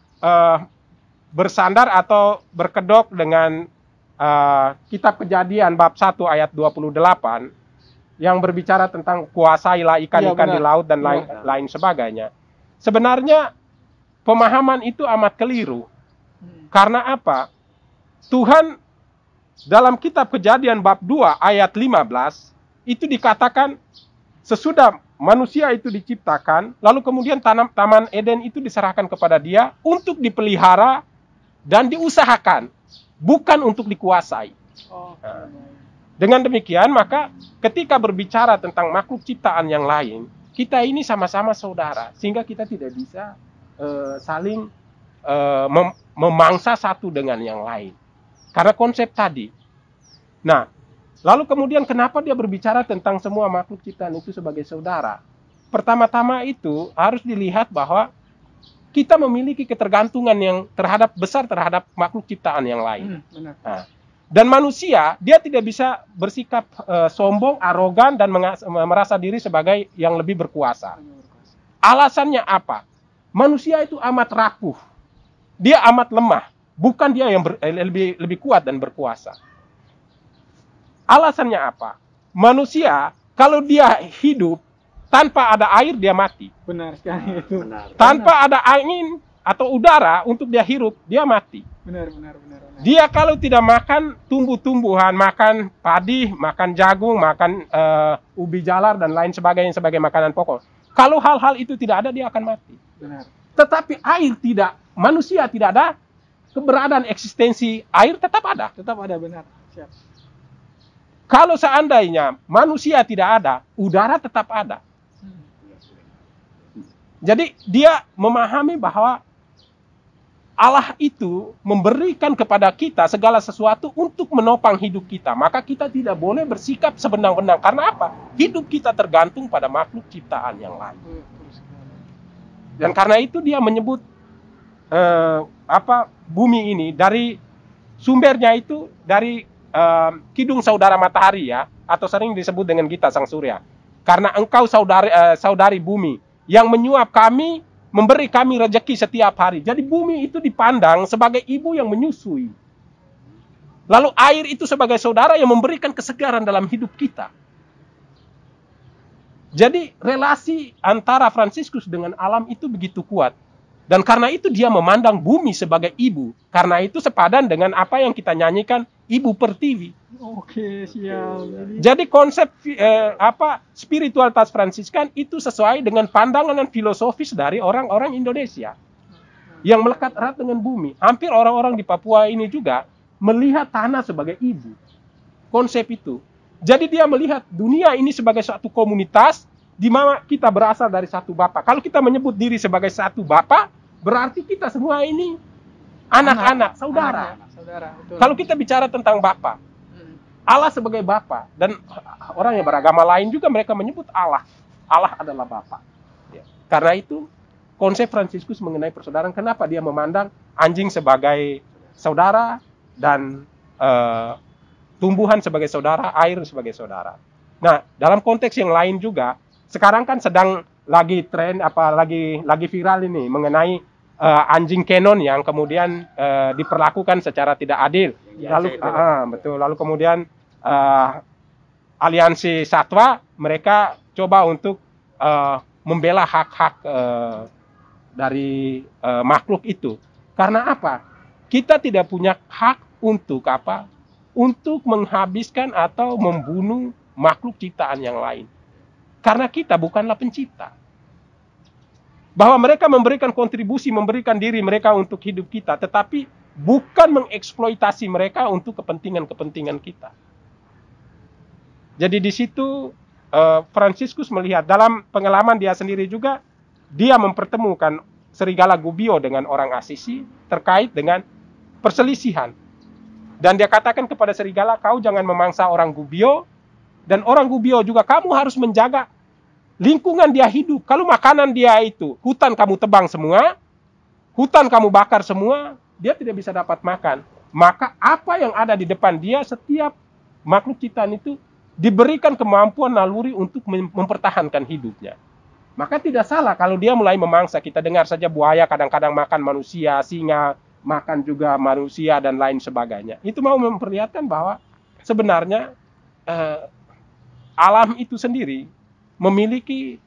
bersandar atau berkedok dengan kitab Kejadian bab 1 ayat 28 yang berbicara tentang kuasailah ikan-ikan di laut dan lain sebagainya. Sebenarnya pemahaman itu amat keliru. Karena apa? Tuhan dalam kitab Kejadian bab 2 ayat 15 itu dikatakan sesudah manusia itu diciptakan, lalu kemudian Taman Eden itu diserahkan kepada dia untuk dipelihara dan diusahakan, bukan untuk dikuasai. Nah, dengan demikian, maka ketika berbicara tentang makhluk ciptaan yang lain, kita ini sama-sama saudara, sehingga kita tidak bisa saling memangsa satu dengan yang lain. Karena konsep tadi. Nah, lalu kemudian kenapa dia berbicara tentang semua makhluk ciptaan itu sebagai saudara? Pertama-tama itu harus dilihat bahwa kita memiliki ketergantungan yang besar terhadap makhluk ciptaan yang lain. Nah, dan manusia, dia tidak bisa bersikap sombong, arogan, dan merasa diri sebagai yang lebih berkuasa. Alasannya apa? Manusia itu amat rapuh. Dia amat lemah. Bukan dia yang lebih kuat dan berkuasa. Alasannya apa? Manusia, kalau dia hidup, tanpa ada air, dia mati. Benar sekali itu. Tanpa ada angin atau udara untuk dia hirup, dia mati. Benar. Dia kalau tidak makan tumbuh-tumbuhan, makan padi, makan jagung, makan ubi jalar, dan lain sebagainya sebagai makanan pokok. Kalau hal-hal itu tidak ada, dia akan mati. Benar. Tetapi air tidak, manusia tidak ada, keberadaan eksistensi air tetap ada. Tetap ada, benar. Siap. Kalau seandainya manusia tidak ada, udara tetap ada. Jadi dia memahami bahwa Allah itu memberikan kepada kita segala sesuatu untuk menopang hidup kita. Maka kita tidak boleh bersikap sewenang-wenang. Karena apa? Hidup kita tergantung pada makhluk ciptaan yang lain. Dan karena itu dia menyebut bumi ini dari sumbernya itu dari kidung saudara matahari ya, atau sering disebut dengan kita sang surya. Karena engkau saudari bumi yang menyuap kami, memberi kami rezeki setiap hari. Jadi bumi itu dipandang sebagai ibu yang menyusui. Lalu air itu sebagai saudara yang memberikan kesegaran dalam hidup kita. Jadi relasi antara Fransiskus dengan alam itu begitu kuat. Dan karena itu dia memandang bumi sebagai ibu. Karena itu sepadan dengan apa yang kita nyanyikan, Ibu Pertiwi. Oke, siap. Jadi konsep spiritualitas Fransiskan itu sesuai dengan pandangan dan filosofis dari orang-orang Indonesia yang melekat erat dengan bumi. Hampir orang-orang di Papua ini juga melihat tanah sebagai ibu. Konsep itu. Jadi dia melihat dunia ini sebagai suatu komunitas di mana kita berasal dari satu Bapa. Kalau kita menyebut diri sebagai satu Bapa, berarti kita semua ini anak-anak, saudara. Betul. Kalau kita bicara tentang Bapa, Allah sebagai Bapa, dan orang yang beragama lain juga mereka menyebut Allah. Allah adalah Bapa. Ya. Karena itu konsep Fransiskus mengenai persaudaraan, kenapa dia memandang anjing sebagai saudara dan tumbuhan sebagai saudara, air sebagai saudara. Nah, dalam konteks yang lain juga, sekarang kan sedang lagi tren lagi viral ini mengenai anjing Canon yang kemudian diperlakukan secara tidak adil. Lalu kemudian aliansi satwa mereka coba untuk membela hak-hak dari makhluk itu. Karena apa? Kita tidak punya hak untuk apa? Untuk menghabiskan atau membunuh makhluk ciptaan yang lain. Karena kita bukanlah pencipta. Bahwa mereka memberikan kontribusi, memberikan diri mereka untuk hidup kita, tetapi bukan mengeksploitasi mereka untuk kepentingan-kepentingan kita. Jadi di situ Fransiskus melihat dalam pengalaman dia sendiri juga, dia mempertemukan serigala Gubbio dengan orang Asisi terkait dengan perselisihan. Dan dia katakan kepada serigala, kau jangan memangsa orang Gubbio, dan orang Gubbio juga kamu harus menjaga lingkungan dia hidup. Kalau makanan dia itu, hutan kamu tebang semua, hutan kamu bakar semua, dia tidak bisa dapat makan. Maka apa yang ada di depan dia, setiap makhluk ciptaan itu diberikan kemampuan naluri untuk mempertahankan hidupnya. Maka tidak salah kalau dia mulai memangsa. Kita dengar saja buaya kadang-kadang makan manusia, singa makan juga manusia, dan lain sebagainya. Itu mau memperlihatkan bahwa sebenarnya alam itu sendiri memiliki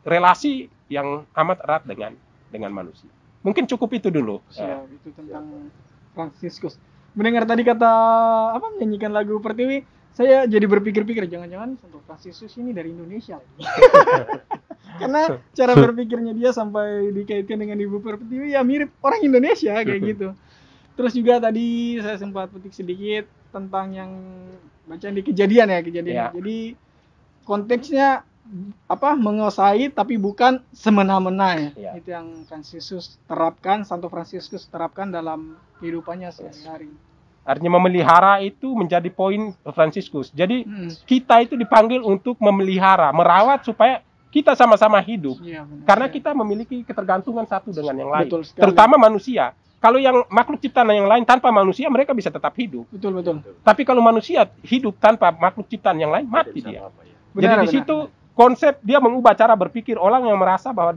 relasi yang amat erat dengan manusia. Mungkin cukup itu dulu. Siap, itu tentang Fransiskus. Mendengar tadi kata menyanyikan lagu Pertiwi, saya jadi berpikir-pikir jangan-jangan Santo Fransiskus ini dari Indonesia. Karena cara berpikirnya dia sampai dikaitkan dengan Ibu Pertiwi ya mirip orang Indonesia kayak gitu. Terus juga tadi saya sempat petik sedikit tentang yang bacaan di kejadian. Ya. Jadi konteksnya menguasai tapi bukan semena-mena ya. Itu yang Santo Fransiskus terapkan dalam kehidupannya sehari-hari. Artinya memelihara itu menjadi poin Fransiskus. Jadi kita itu dipanggil untuk memelihara, merawat supaya kita sama-sama hidup. Ya, karena kita memiliki ketergantungan satu dengan yang lain. Terutama manusia. Kalau yang makhluk ciptaan yang lain tanpa manusia mereka bisa tetap hidup. Betul. Tapi kalau manusia hidup tanpa makhluk ciptaan yang lain mati dia. Jadi di situ konsep dia mengubah cara berpikir orang yang merasa bahwa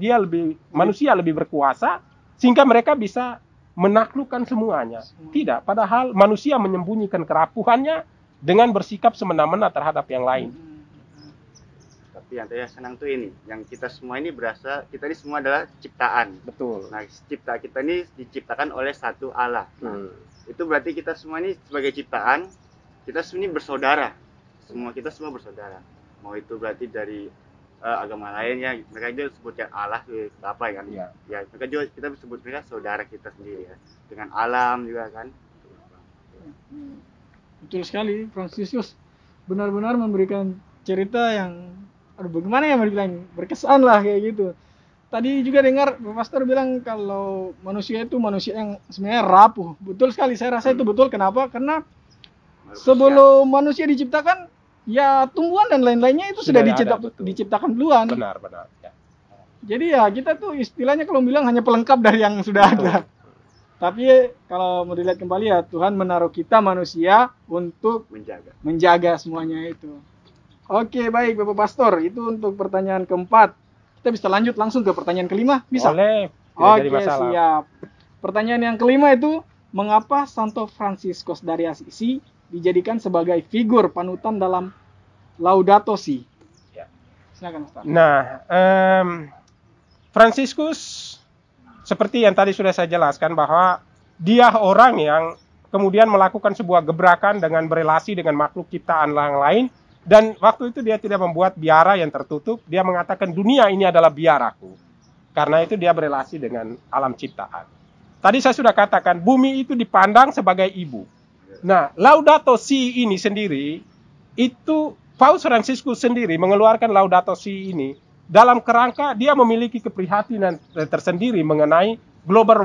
manusia lebih berkuasa sehingga mereka bisa menaklukkan semuanya. Tidak, padahal manusia menyembunyikan kerapuhannya dengan bersikap semena-mena terhadap yang lain. Tapi yang saya senang tuh ini, yang kita semua ini kita ini semua adalah ciptaan. Betul. Nah, kita ini diciptakan oleh satu Allah. Itu berarti kita semua ini sebagai ciptaan, kita semua ini bersaudara. Kita semua bersaudara. Mau itu berarti dari agama lain ya, mereka juga sebutnya Allah apa kan? Ya, mereka juga kita sebut mereka saudara kita sendiri ya. Dengan alam juga kan. Betul sekali, Fransiskus benar-benar memberikan cerita yang bagaimana ya berkesan lah kayak gitu. Tadi juga dengar Pak Pastor bilang kalau manusia itu manusia yang sebenarnya rapuh. Betul sekali, saya rasa itu betul. Kenapa? Karena sebelum manusia diciptakan, ya tumbuhan dan lain-lainnya itu sudah diciptakan duluan. Benar. Ya. Jadi ya kita tuh istilahnya kalau bilang hanya pelengkap dari yang sudah ada. Tapi kalau mau dilihat kembali ya Tuhan menaruh kita manusia untuk menjaga semuanya itu. Oke, baik Bapak Pastor, itu untuk pertanyaan keempat. Kita bisa lanjut langsung ke pertanyaan kelima, bisa? Boleh, tidak jadi Oke, masalah. siap. Pertanyaan yang kelima itu, mengapa Santo Fransiskus dari Assisi dijadikan sebagai figur panutan dalam Laudato Si? Ya. Silakan Ustaz. Nah, Fransiskus seperti yang tadi sudah saya jelaskan bahwa dia orang yang kemudian melakukan sebuah gebrakan dengan berelasi dengan makhluk ciptaan yang lain, dan waktu itu dia tidak membuat biara yang tertutup. Dia mengatakan dunia ini adalah biaraku. Karena itu dia berelasi dengan alam ciptaan. Tadi saya sudah katakan bumi itu dipandang sebagai ibu. Nah, Laudato Si ini sendiri itu Paus Fransiskus sendiri mengeluarkan Laudato Si ini dalam kerangka dia memiliki keprihatinan tersendiri mengenai global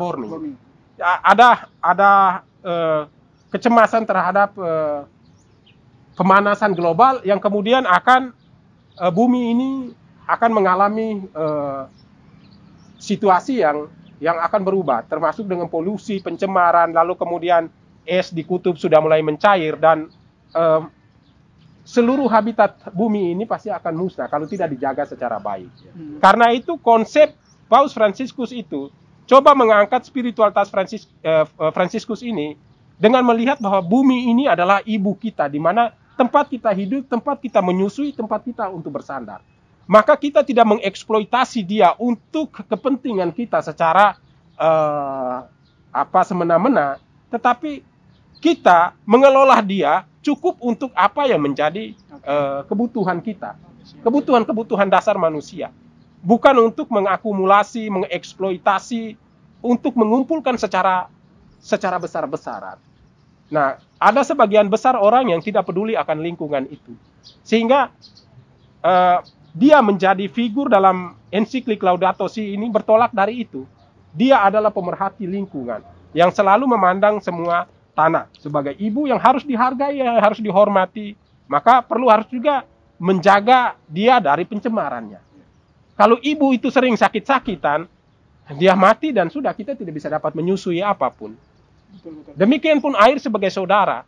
warming. Ada kecemasan terhadap pemanasan global yang kemudian akan bumi ini akan mengalami situasi yang akan berubah, termasuk dengan polusi, pencemaran, lalu kemudian es di kutub sudah mulai mencair dan seluruh habitat bumi ini pasti akan musnah kalau tidak dijaga secara baik. Karena itu konsep Paus Fransiskus itu coba mengangkat spiritualitas Fransiskus ini dengan melihat bahwa bumi ini adalah ibu kita, di mana tempat kita hidup, tempat kita menyusui, tempat kita untuk bersandar. Maka kita tidak mengeksploitasi dia untuk kepentingan kita secara semena-mena, tetapi kita mengelola dia cukup untuk apa yang menjadi kebutuhan kita, kebutuhan dasar manusia, bukan untuk mengakumulasi, mengeksploitasi, untuk mengumpulkan secara besar-besaran. Nah, ada sebagian besar orang yang tidak peduli akan lingkungan itu, sehingga dia menjadi figur dalam ensiklik Laudato Si ini bertolak dari itu. Dia adalah pemerhati lingkungan yang selalu memandang semua tanah sebagai ibu yang harus dihargai, yang harus dihormati. Maka harus juga menjaga dia dari pencemarannya. Kalau ibu itu sering sakit-sakitan, dia mati dan sudah, kita tidak bisa dapat menyusui apapun. Demikian pun air sebagai saudara.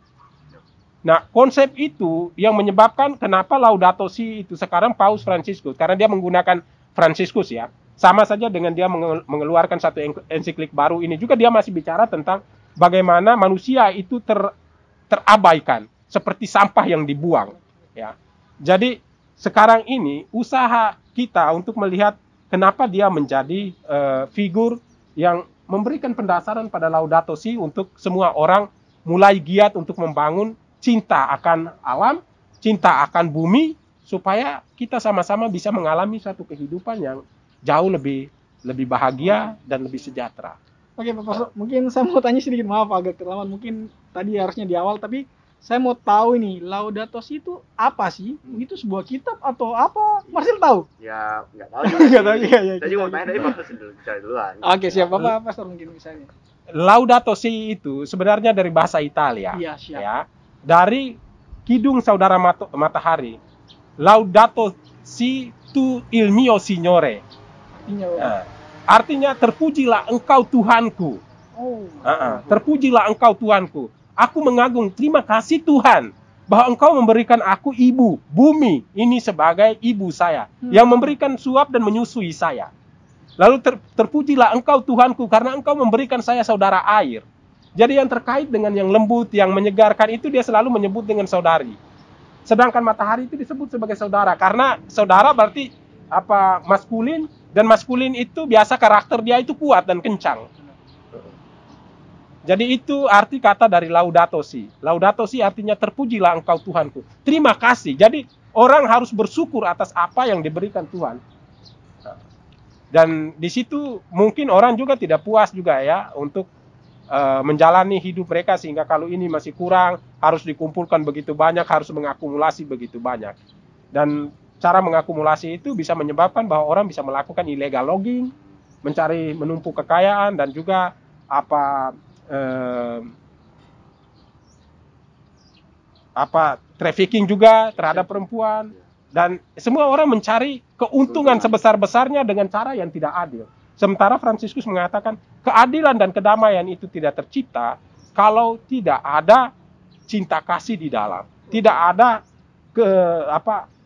Nah, konsep itu yang menyebabkan kenapa Laudato Si itu sekarang Paus Fransiskus, karena dia menggunakan Fransiskus ya. Sama saja dengan dia mengeluarkan satu ensiklik baru ini juga, dia masih bicara tentang bagaimana manusia itu terabaikan seperti sampah yang dibuang ya. Jadi sekarang ini usaha kita untuk melihat kenapa dia menjadi figur yang memberikan pendasaran pada Laudato Si untuk semua orang mulai giat untuk membangun cinta akan alam, cinta akan bumi, supaya kita sama-sama bisa mengalami satu kehidupan yang jauh lebih bahagia dan lebih sejahtera. Oke Pak Pastor, mungkin saya mau tanya sedikit, maaf agak terlambat, mungkin tadi harusnya di awal, tapi saya mau tahu ini, Laudato Si itu apa sih? Itu sebuah kitab atau apa? Marcel tahu? Ya, nggak tahu. Nggak tahu, iya. Saya juga mau tanya tadi Pak Cari duluan. Oke, siap. Bapak Pastor mungkin misalnya. Laudato Si itu sebenarnya dari bahasa Italia. Iya, siap. Ya, dari Kidung Saudara Matahari. Laudato Si tu il mio Signore. Artinya terpujilah engkau Tuhanku. Terpujilah engkau Tuhanku. Aku mengagung, terima kasih Tuhan bahwa engkau memberikan aku ibu, bumi ini sebagai ibu saya, yang memberikan suap dan menyusui saya. Lalu terpujilah engkau Tuhanku karena engkau memberikan saya saudara air. Jadi yang terkait dengan yang lembut, yang menyegarkan itu dia selalu menyebut dengan saudari. Sedangkan matahari itu disebut sebagai saudara karena saudara berarti maskulin, dan maskulin itu biasa karakter dia itu kuat dan kencang. Jadi itu arti kata dari Laudato Si. Laudato Si artinya terpujilah engkau Tuhanku. Terima kasih. Jadi orang harus bersyukur atas apa yang diberikan Tuhan. Dan di situ mungkin orang juga tidak puas juga ya untuk menjalani hidup mereka, sehingga kalau ini masih kurang, harus dikumpulkan begitu banyak, harus mengakumulasi begitu banyak. Dan cara mengakumulasi itu bisa menyebabkan bahwa orang bisa melakukan illegal logging, menumpuk kekayaan, dan juga trafficking juga terhadap perempuan. Dan semua orang mencari keuntungan sebesar-besarnya dengan cara yang tidak adil. Sementara Fransiskus mengatakan keadilan dan kedamaian itu tidak tercipta kalau tidak ada cinta kasih di dalam. Tidak ada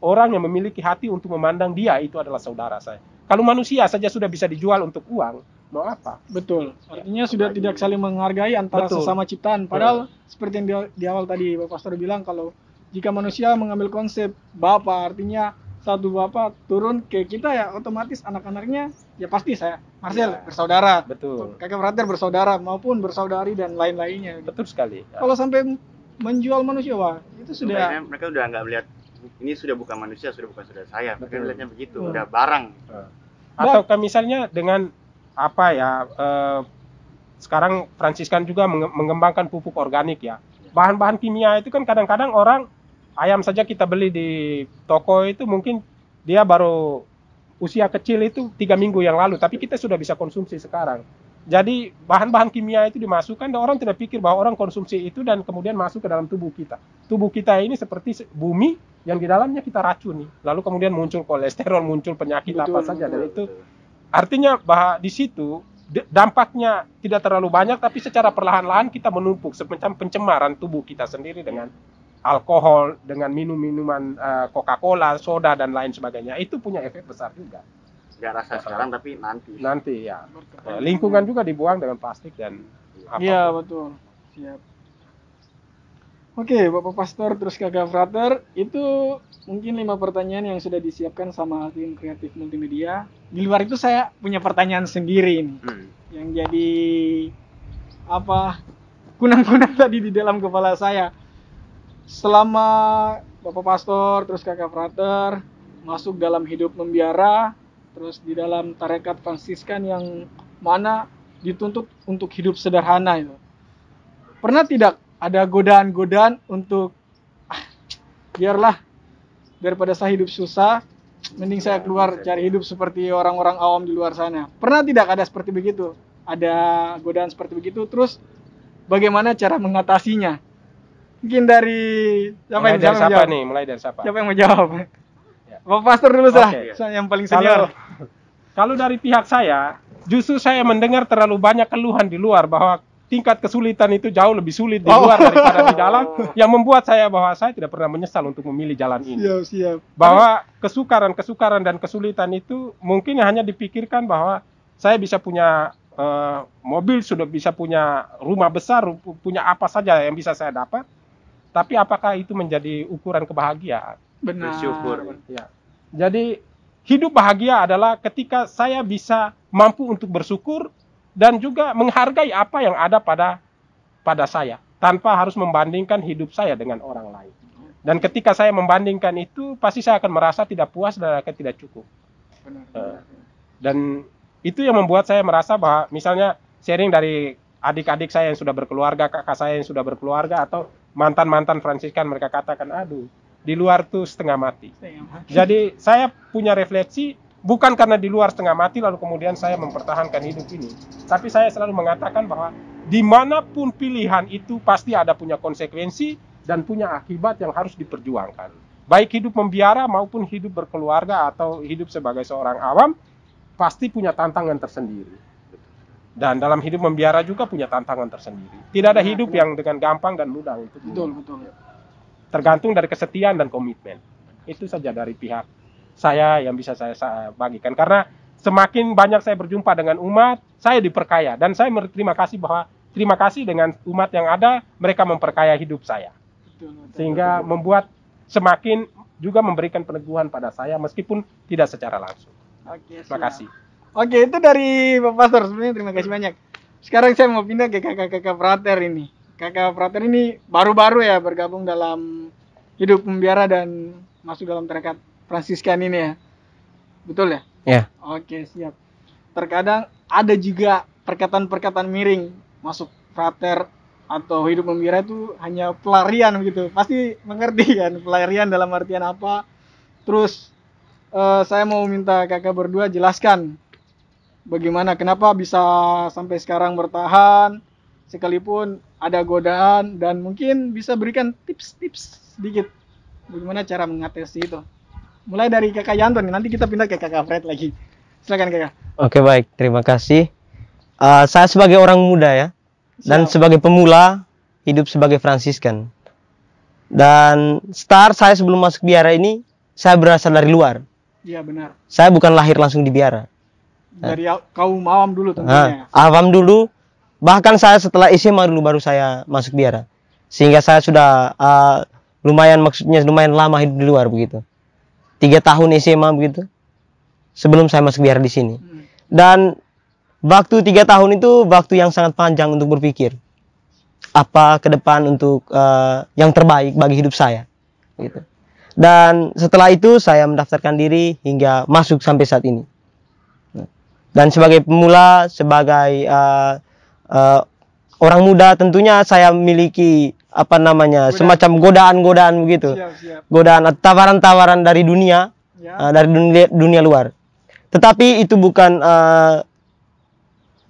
orang yang memiliki hati untuk memandang dia itu adalah saudara saya. Kalau manusia saja sudah bisa dijual untuk uang, mau apa? Betul. Artinya sudah tidak saling menghargai antara Betul. sesama ciptaan. Padahal seperti yang di awal tadi Bapak Pastor bilang, kalau jika manusia mengambil konsep Bapa, artinya satu Bapa turun ke kita, ya otomatis anak-anaknya ya pasti saya Marcel bersaudara. Betul. Kakak beradik bersaudara maupun bersaudari dan lain-lainnya. Betul sekali. Kalau sampai menjual manusia, wah itu sudah Mereka udah nggak melihat ini sudah bukan manusia, sudah bukan saudara saya. Mereka Betul. lihatnya begitu, udah barang. Atau misalnya dengan sekarang Fransiskan juga mengembangkan pupuk organik ya. Bahan-bahan kimia itu kan kadang-kadang orang, ayam saja kita beli di toko itu mungkin dia baru usia kecil itu 3 minggu yang lalu, tapi kita sudah bisa konsumsi sekarang. Jadi bahan-bahan kimia itu dimasukkan dan orang tidak pikir bahwa orang konsumsi itu dan kemudian masuk ke dalam tubuh kita. Tubuh kita ini seperti bumi yang di dalamnya kita racuni. Lalu kemudian muncul kolesterol, muncul penyakit apa saja. Dan itu artinya bahwa di situ dampaknya tidak terlalu banyak, tapi secara perlahan-lahan kita menumpuk semacam pencemaran tubuh kita sendiri dengan alkohol, dengan minuman Coca-Cola, soda dan lain sebagainya. Itu punya efek besar juga. Nggak rasa sekarang tapi nanti. Nanti ya. Lingkungan juga dibuang dengan plastik dan Iya, betul. Siap. Oke, Bapak Pastor terus Kakak Frater, itu mungkin 5 pertanyaan yang sudah disiapkan sama tim kreatif multimedia. Di luar itu saya punya pertanyaan sendiri nih. Yang jadi kunang-kunang tadi di dalam kepala saya. Selama Bapak Pastor terus Kakak Frater masuk dalam hidup membiara, terus di dalam tarekat Fransiskan yang mana dituntut untuk hidup sederhana itu. Pernah tidak ada godaan-godaan untuk biarlah daripada saya hidup susah, mending saya keluar cari hidup seperti orang-orang awam di luar sana. Pernah tidak ada seperti begitu? Ada godaan seperti begitu, terus bagaimana cara mengatasinya? Mungkin dari mulai dari siapa? Siapa yang mau jawab? Ya. Bapak Pastor dulu Oke. yang paling senior. Kalau dari pihak saya, justru saya mendengar terlalu banyak keluhan di luar bahwa tingkat kesulitan itu jauh lebih sulit di luar daripada di dalam, yang membuat saya bahwa saya tidak pernah menyesal untuk memilih jalan ini. Siap. Bahwa kesukaran dan kesulitan itu mungkin hanya dipikirkan bahwa saya bisa punya mobil, sudah bisa punya rumah besar, punya apa saja yang bisa saya dapat, tapi apakah itu menjadi ukuran kebahagiaan? Benar. Bersyukur. Ya. Jadi hidup bahagia adalah ketika saya bisa mampu untuk bersyukur dan juga menghargai apa yang ada pada saya, tanpa harus membandingkan hidup saya dengan orang lain. Dan ketika saya membandingkan itu, pasti saya akan merasa tidak puas dan akan tidak cukup. Benar. Dan itu yang membuat saya merasa bahwa misalnya sharing dari adik-adik saya yang sudah berkeluarga, kakak saya yang sudah berkeluarga, atau mantan-mantan Fransiskan, mereka katakan, aduh, di luar tuh setengah mati. Jadi saya punya refleksi, bukan karena di luar setengah mati lalu kemudian saya mempertahankan hidup ini. Tapi saya selalu mengatakan bahwa dimanapun pilihan itu pasti ada punya konsekuensi dan punya akibat yang harus diperjuangkan. Baik hidup membiara maupun hidup berkeluarga atau hidup sebagai seorang awam, pasti punya tantangan tersendiri. Dan dalam hidup membiara juga punya tantangan tersendiri. Tidak ada hidup yang dengan gampang dan mudah untuk Betul. tergantung dari kesetiaan dan komitmen. Itu saja dari pihak saya yang bisa saya bagikan. Karena semakin banyak saya berjumpa dengan umat, saya diperkaya. Dan saya berterima kasih bahwa terima kasih dengan umat yang ada, mereka memperkaya hidup saya. Sehingga membuat semakin juga memberikan peneguhan pada saya meskipun tidak secara langsung. Oke, Terima kasih. Oke, itu dari Bapak Pastor. Sebenarnya terima kasih banyak. Sekarang saya mau pindah ke kakak-kakak Frater ini. Kakak Frater ini baru-baru ya bergabung dalam hidup membiara dan masuk dalam tarekat Fransiskan ini ya. Betul ya? Ya. Oke, siap. Terkadang ada juga perkataan-perkataan miring masuk Frater atau hidup membiara itu hanya pelarian gitu. Pasti mengerti kan pelarian dalam artian apa. Terus saya mau minta kakak berdua jelaskan bagaimana kenapa bisa sampai sekarang bertahan sekalipun ada godaan, dan mungkin bisa berikan tips-tips sedikit bagaimana cara mengatasi itu. Mulai dari kakak Yanto nih, nanti kita pindah ke kakak Fred lagi. Silakan kakak. Oke, baik, terima kasih. Saya sebagai orang muda ya, dan Siap. sebagai pemula hidup sebagai Fransiskan. Dan start saya sebelum masuk biara ini, saya berasal dari luar. Iya benar. Saya bukan lahir langsung di biara. Dari kaum awam dulu tentunya. Awam dulu, bahkan saya setelah SMA dulu baru saya masuk biara. Sehingga saya sudah lumayan lama hidup di luar begitu. 3 tahun SMA begitu, sebelum saya masuk biara di sini. Dan waktu 3 tahun itu waktu yang sangat panjang untuk berpikir apa ke depan untuk yang terbaik bagi hidup saya gitu. Dan setelah itu saya mendaftarkan diri hingga masuk sampai saat ini. Dan sebagai pemula, sebagai orang muda, tentunya saya memiliki semacam godaan-godaan begitu. Siap. Godaan atau tawaran-tawaran dari dunia, Ya. dari dunia luar. Tetapi itu bukan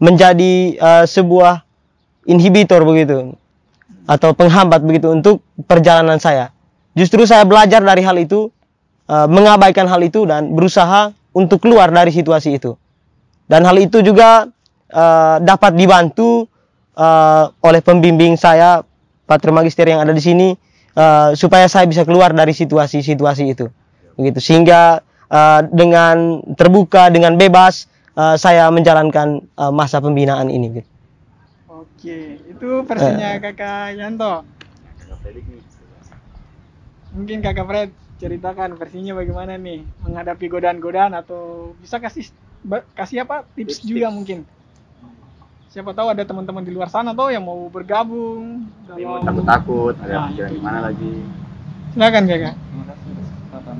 menjadi sebuah inhibitor begitu atau penghambat begitu untuk perjalanan saya. Justru saya belajar dari hal itu, mengabaikan hal itu dan berusaha untuk keluar dari situasi itu. Dan hal itu juga dapat dibantu oleh pembimbing saya, Pater Magister yang ada di sini, supaya saya bisa keluar dari situasi-situasi itu. Begitu. Sehingga dengan terbuka, dengan bebas, saya menjalankan masa pembinaan ini. Gitu. Oke, itu versinya kakak Yanto. Mungkin kakak Fred ceritakan versinya bagaimana nih menghadapi godaan-godaan, atau bisa kasih apa tips juga mungkin. Siapa tahu ada teman-teman di luar sana tuh yang mau bergabung. Tapi mau takut-takut, ada Nah, pikiran itu. gimana lagi. Silakan kakak. Terima kasih atas kesempatan.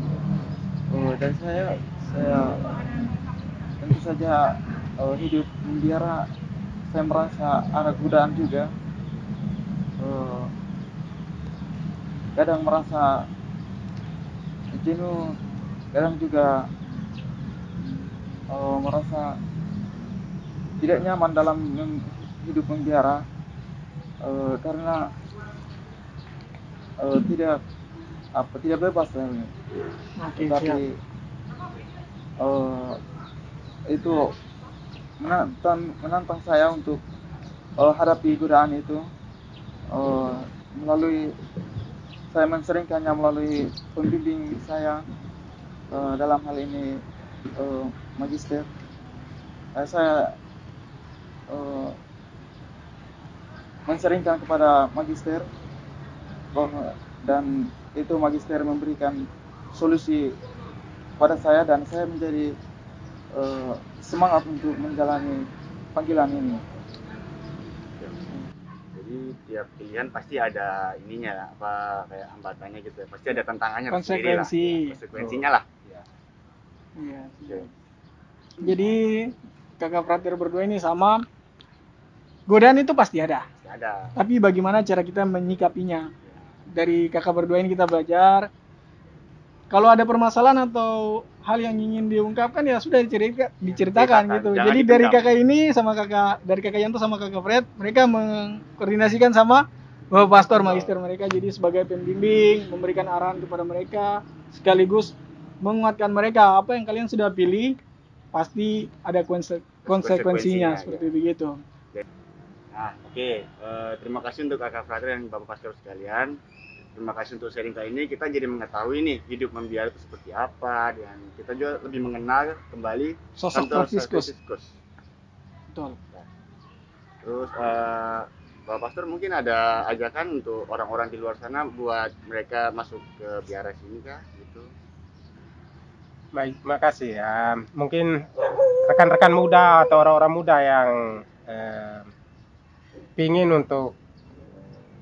Dari saya tentu saja hidup membiara saya merasa ada godaan juga. Kadang merasa jenuh, kadang juga merasa tidak nyaman dalam hidup membiara karena tidak bebas sebenarnya. Oke, Tapi siap. itu menantang saya untuk hadapi godaan itu melalui saya menseringkannya melalui pembimbing saya dalam hal ini magister. Saya menseringkan kepada magister dan itu magister memberikan solusi pada saya dan saya menjadi semangat untuk menjalani panggilan ini. Jadi tiap pilihan pasti ada ininya, apa kayak hambatannya gitu ya. Pasti ada tantangannya Konsekuensi. sendiri lah. Konsekuensinya lah. Ya. Iya. Oke. Jadi kakak Frater berdua ini sama, godaan itu pasti ada. Pasti ada. Tapi bagaimana cara kita menyikapinya? Dari kakak berdua ini kita belajar. Kalau ada permasalahan atau hal yang ingin diungkapkan ya sudah diceritakan gitu. Jangan Jadi dipendam. dari kakak ini sama dari kakak Yanto sama kakak Fred, mereka mengkoordinasikan sama Bapak Pastor Magister mereka, jadi sebagai pembimbing, memberikan arahan kepada mereka, sekaligus menguatkan mereka, apa yang kalian sudah pilih pasti ada konsekuensinya seperti begitu. Nah, oke. Terima kasih untuk kakak Frater dan Bapak Pastor sekalian. Terima kasih untuk sharing kali ini. Kita jadi mengetahui nih hidup membiara itu seperti apa, dan kita juga lebih mengenal kembali Sosok Santo Fransiskus. Fransiskus. Betul. Terus Bapak Pastor mungkin ada ajakan untuk orang-orang di luar sana buat mereka masuk ke biara sini kah gitu. Baik, makasih ya. Mungkin rekan-rekan muda atau orang-orang muda yang pingin untuk,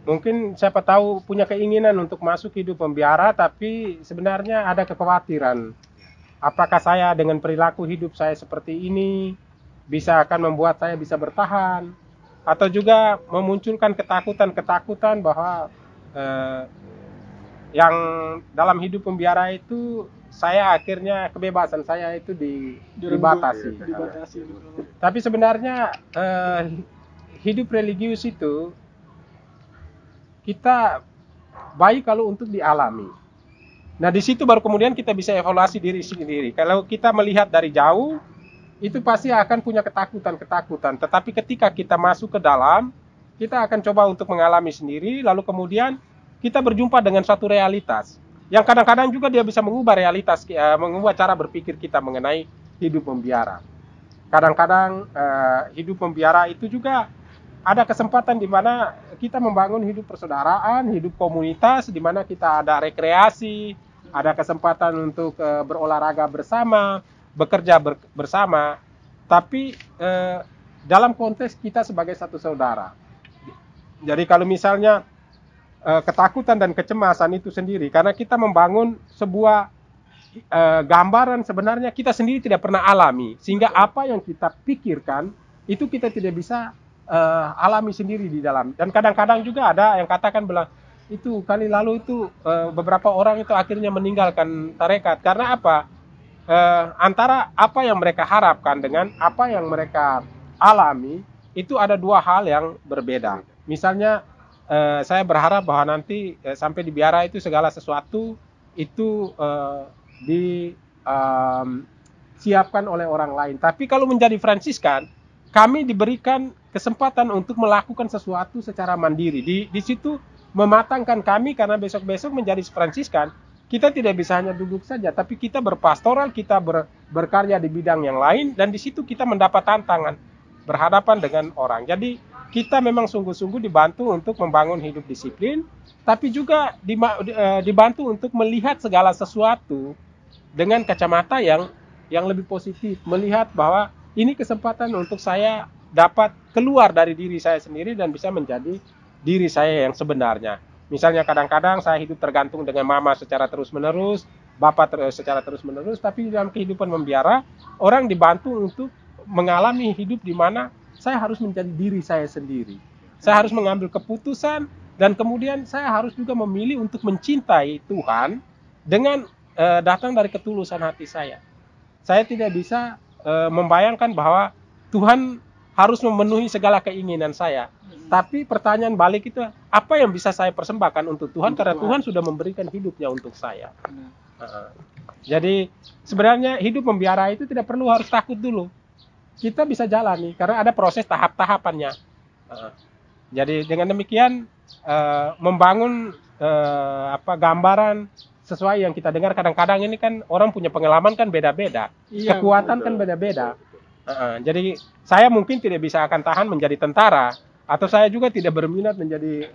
mungkin siapa tahu punya keinginan untuk masuk hidup membiara, tapi sebenarnya ada kekhawatiran. Apakah saya dengan perilaku hidup saya seperti ini akan membuat saya bisa bertahan? Atau juga memunculkan ketakutan bahwa yang dalam hidup membiara itu saya akhirnya kebebasan saya itu dibatasi. Betul. Tapi sebenarnya hidup religius itu kita baik kalau untuk dialami. Nah, di situ baru kemudian kita bisa evaluasi diri sendiri. Kalau kita melihat dari jauh, itu pasti akan punya ketakutan-ketakutan. Tetapi ketika kita masuk ke dalam, kita akan coba untuk mengalami sendiri, lalu kemudian kita berjumpa dengan suatu realitas. Yang kadang-kadang juga dia bisa mengubah realitas, mengubah cara berpikir kita mengenai hidup membiara. Kadang-kadang hidup membiara itu juga ada kesempatan di mana kita membangun hidup persaudaraan, hidup komunitas, di mana kita ada rekreasi, ada kesempatan untuk berolahraga bersama, bekerja bersama, tapi dalam konteks kita sebagai satu saudara. Jadi kalau misalnya ketakutan dan kecemasan itu sendiri, karena kita membangun sebuah gambaran sebenarnya kita sendiri tidak pernah alami, sehingga apa yang kita pikirkan itu kita tidak bisa alami sendiri di dalam. Dan kadang-kadang juga ada yang katakan bilang, itu kali lalu itu beberapa orang itu akhirnya meninggalkan tarekat. Karena apa? Antara apa yang mereka harapkan dengan apa yang mereka alami, itu ada dua hal yang berbeda. Misalnya, saya berharap bahwa nanti sampai di biara itu segala sesuatu itu disiapkan oleh orang lain. Tapi kalau menjadi Fransiskan, kami diberikan kesempatan untuk melakukan sesuatu secara mandiri. Di situ mematangkan kami, karena besok-besok menjadi Fransiskan, kita tidak bisa hanya duduk saja, tapi kita berpastoral, kita berkarya di bidang yang lain, dan di situ kita mendapat tantangan berhadapan dengan orang. Jadi kita memang sungguh-sungguh dibantu untuk membangun hidup disiplin, tapi juga dibantu untuk melihat segala sesuatu dengan kacamata yang lebih positif, melihat bahwa ini kesempatan untuk saya dapat keluar dari diri saya sendiri dan bisa menjadi diri saya yang sebenarnya. Misalnya kadang-kadang saya hidup tergantung dengan mama secara terus-menerus, bapak secara terus-menerus, tapi dalam kehidupan membiara, orang dibantu untuk mengalami hidup di mana saya harus menjadi diri saya sendiri. Saya harus mengambil keputusan, dan kemudian saya harus juga memilih untuk mencintai Tuhan dengan datang dari ketulusan hati saya. Saya tidak bisa membayangkan bahwa Tuhan harus memenuhi segala keinginan saya. Tapi pertanyaan balik itu, apa yang bisa saya persembahkan untuk Tuhan? Karena Tuhan sudah memberikan hidupnya untuk saya. Jadi sebenarnya hidup membiara itu tidak perlu harus takut dulu. Kita bisa jalani, karena ada proses tahap-tahapannya. Jadi dengan demikian, membangun gambaran sesuai yang kita dengar. Kadang-kadang ini kan orang punya pengalaman kan beda-beda, kekuatan kan beda-beda. Jadi saya mungkin tidak bisa akan tahan menjadi tentara, atau saya juga tidak berminat menjadi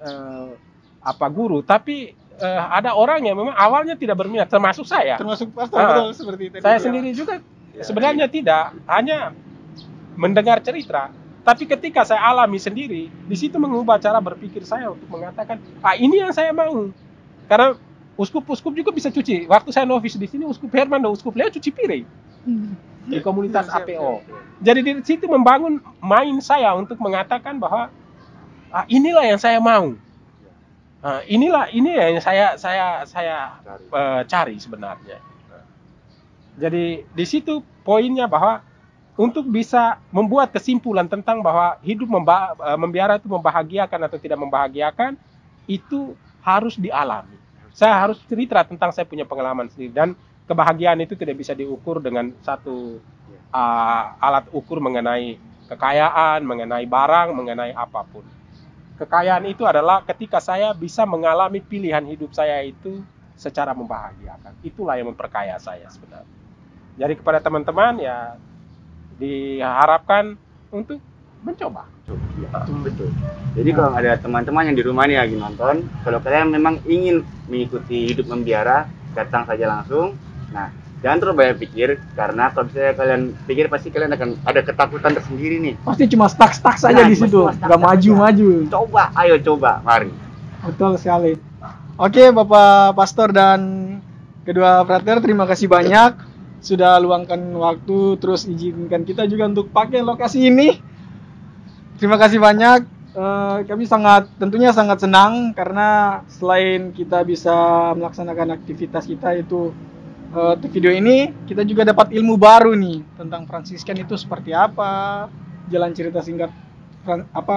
guru. Tapi ada orang yang memang awalnya tidak berminat, termasuk saya. Termasuk pastor, betul seperti itu. Saya sendiri juga sebenarnya tidak hanya mendengar cerita, tapi ketika saya alami sendiri, di situ mengubah cara berpikir saya untuk mengatakan, ini yang saya mau. Karena uskup-uskup juga bisa cuci. Waktu saya novis di sini, Uskup Herman dan Uskup Leo cuci piring di komunitas APO. Jadi di situ membangun main saya untuk mengatakan bahwa inilah yang saya mau. Ini yang saya cari sebenarnya. Jadi di situ poinnya bahwa untuk bisa membuat kesimpulan tentang bahwa hidup membiara itu membahagiakan atau tidak membahagiakan, itu harus dialami. Saya harus cerita tentang saya punya pengalaman sendiri, dan kebahagiaan itu tidak bisa diukur dengan satu alat ukur mengenai kekayaan, mengenai barang, mengenai apapun. Kekayaan itu adalah ketika saya bisa mengalami pilihan hidup saya itu secara membahagiakan. Itulah yang memperkaya saya sebenarnya. Jadi kepada teman-teman ya diharapkan untuk mencoba. Betul. Jadi kalau ada teman-teman yang di rumah nih lagi nonton, kalau kalian memang ingin mengikuti hidup membiara, datang saja langsung. Nah, jangan terlalu banyak pikir, karena kalau misalnya kalian pikir pasti kalian akan ada ketakutan tersendiri nih. Pasti cuma stuck saja di situ, nggak maju-maju. Coba, ayo coba, mari. Betul sekali. Oke, Bapak Pastor dan kedua frater, terima kasih banyak sudah luangkan waktu, terus izinkan kita juga untuk pakai lokasi ini. Terima kasih banyak. Kami tentunya sangat senang, karena selain kita bisa melaksanakan aktivitas kita itu untuk video ini, kita juga dapat ilmu baru nih tentang Fransiskan itu seperti apa, jalan cerita singkat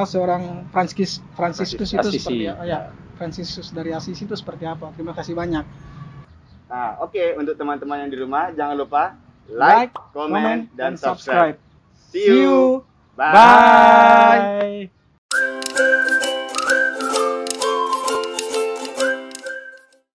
seorang Fransiskus itu seperti apa ya, Fransiskus dari Assisi itu seperti apa. Terima kasih banyak. Nah, oke, untuk teman-teman yang di rumah jangan lupa like, comment, dan subscribe. See you. Bye. Bye.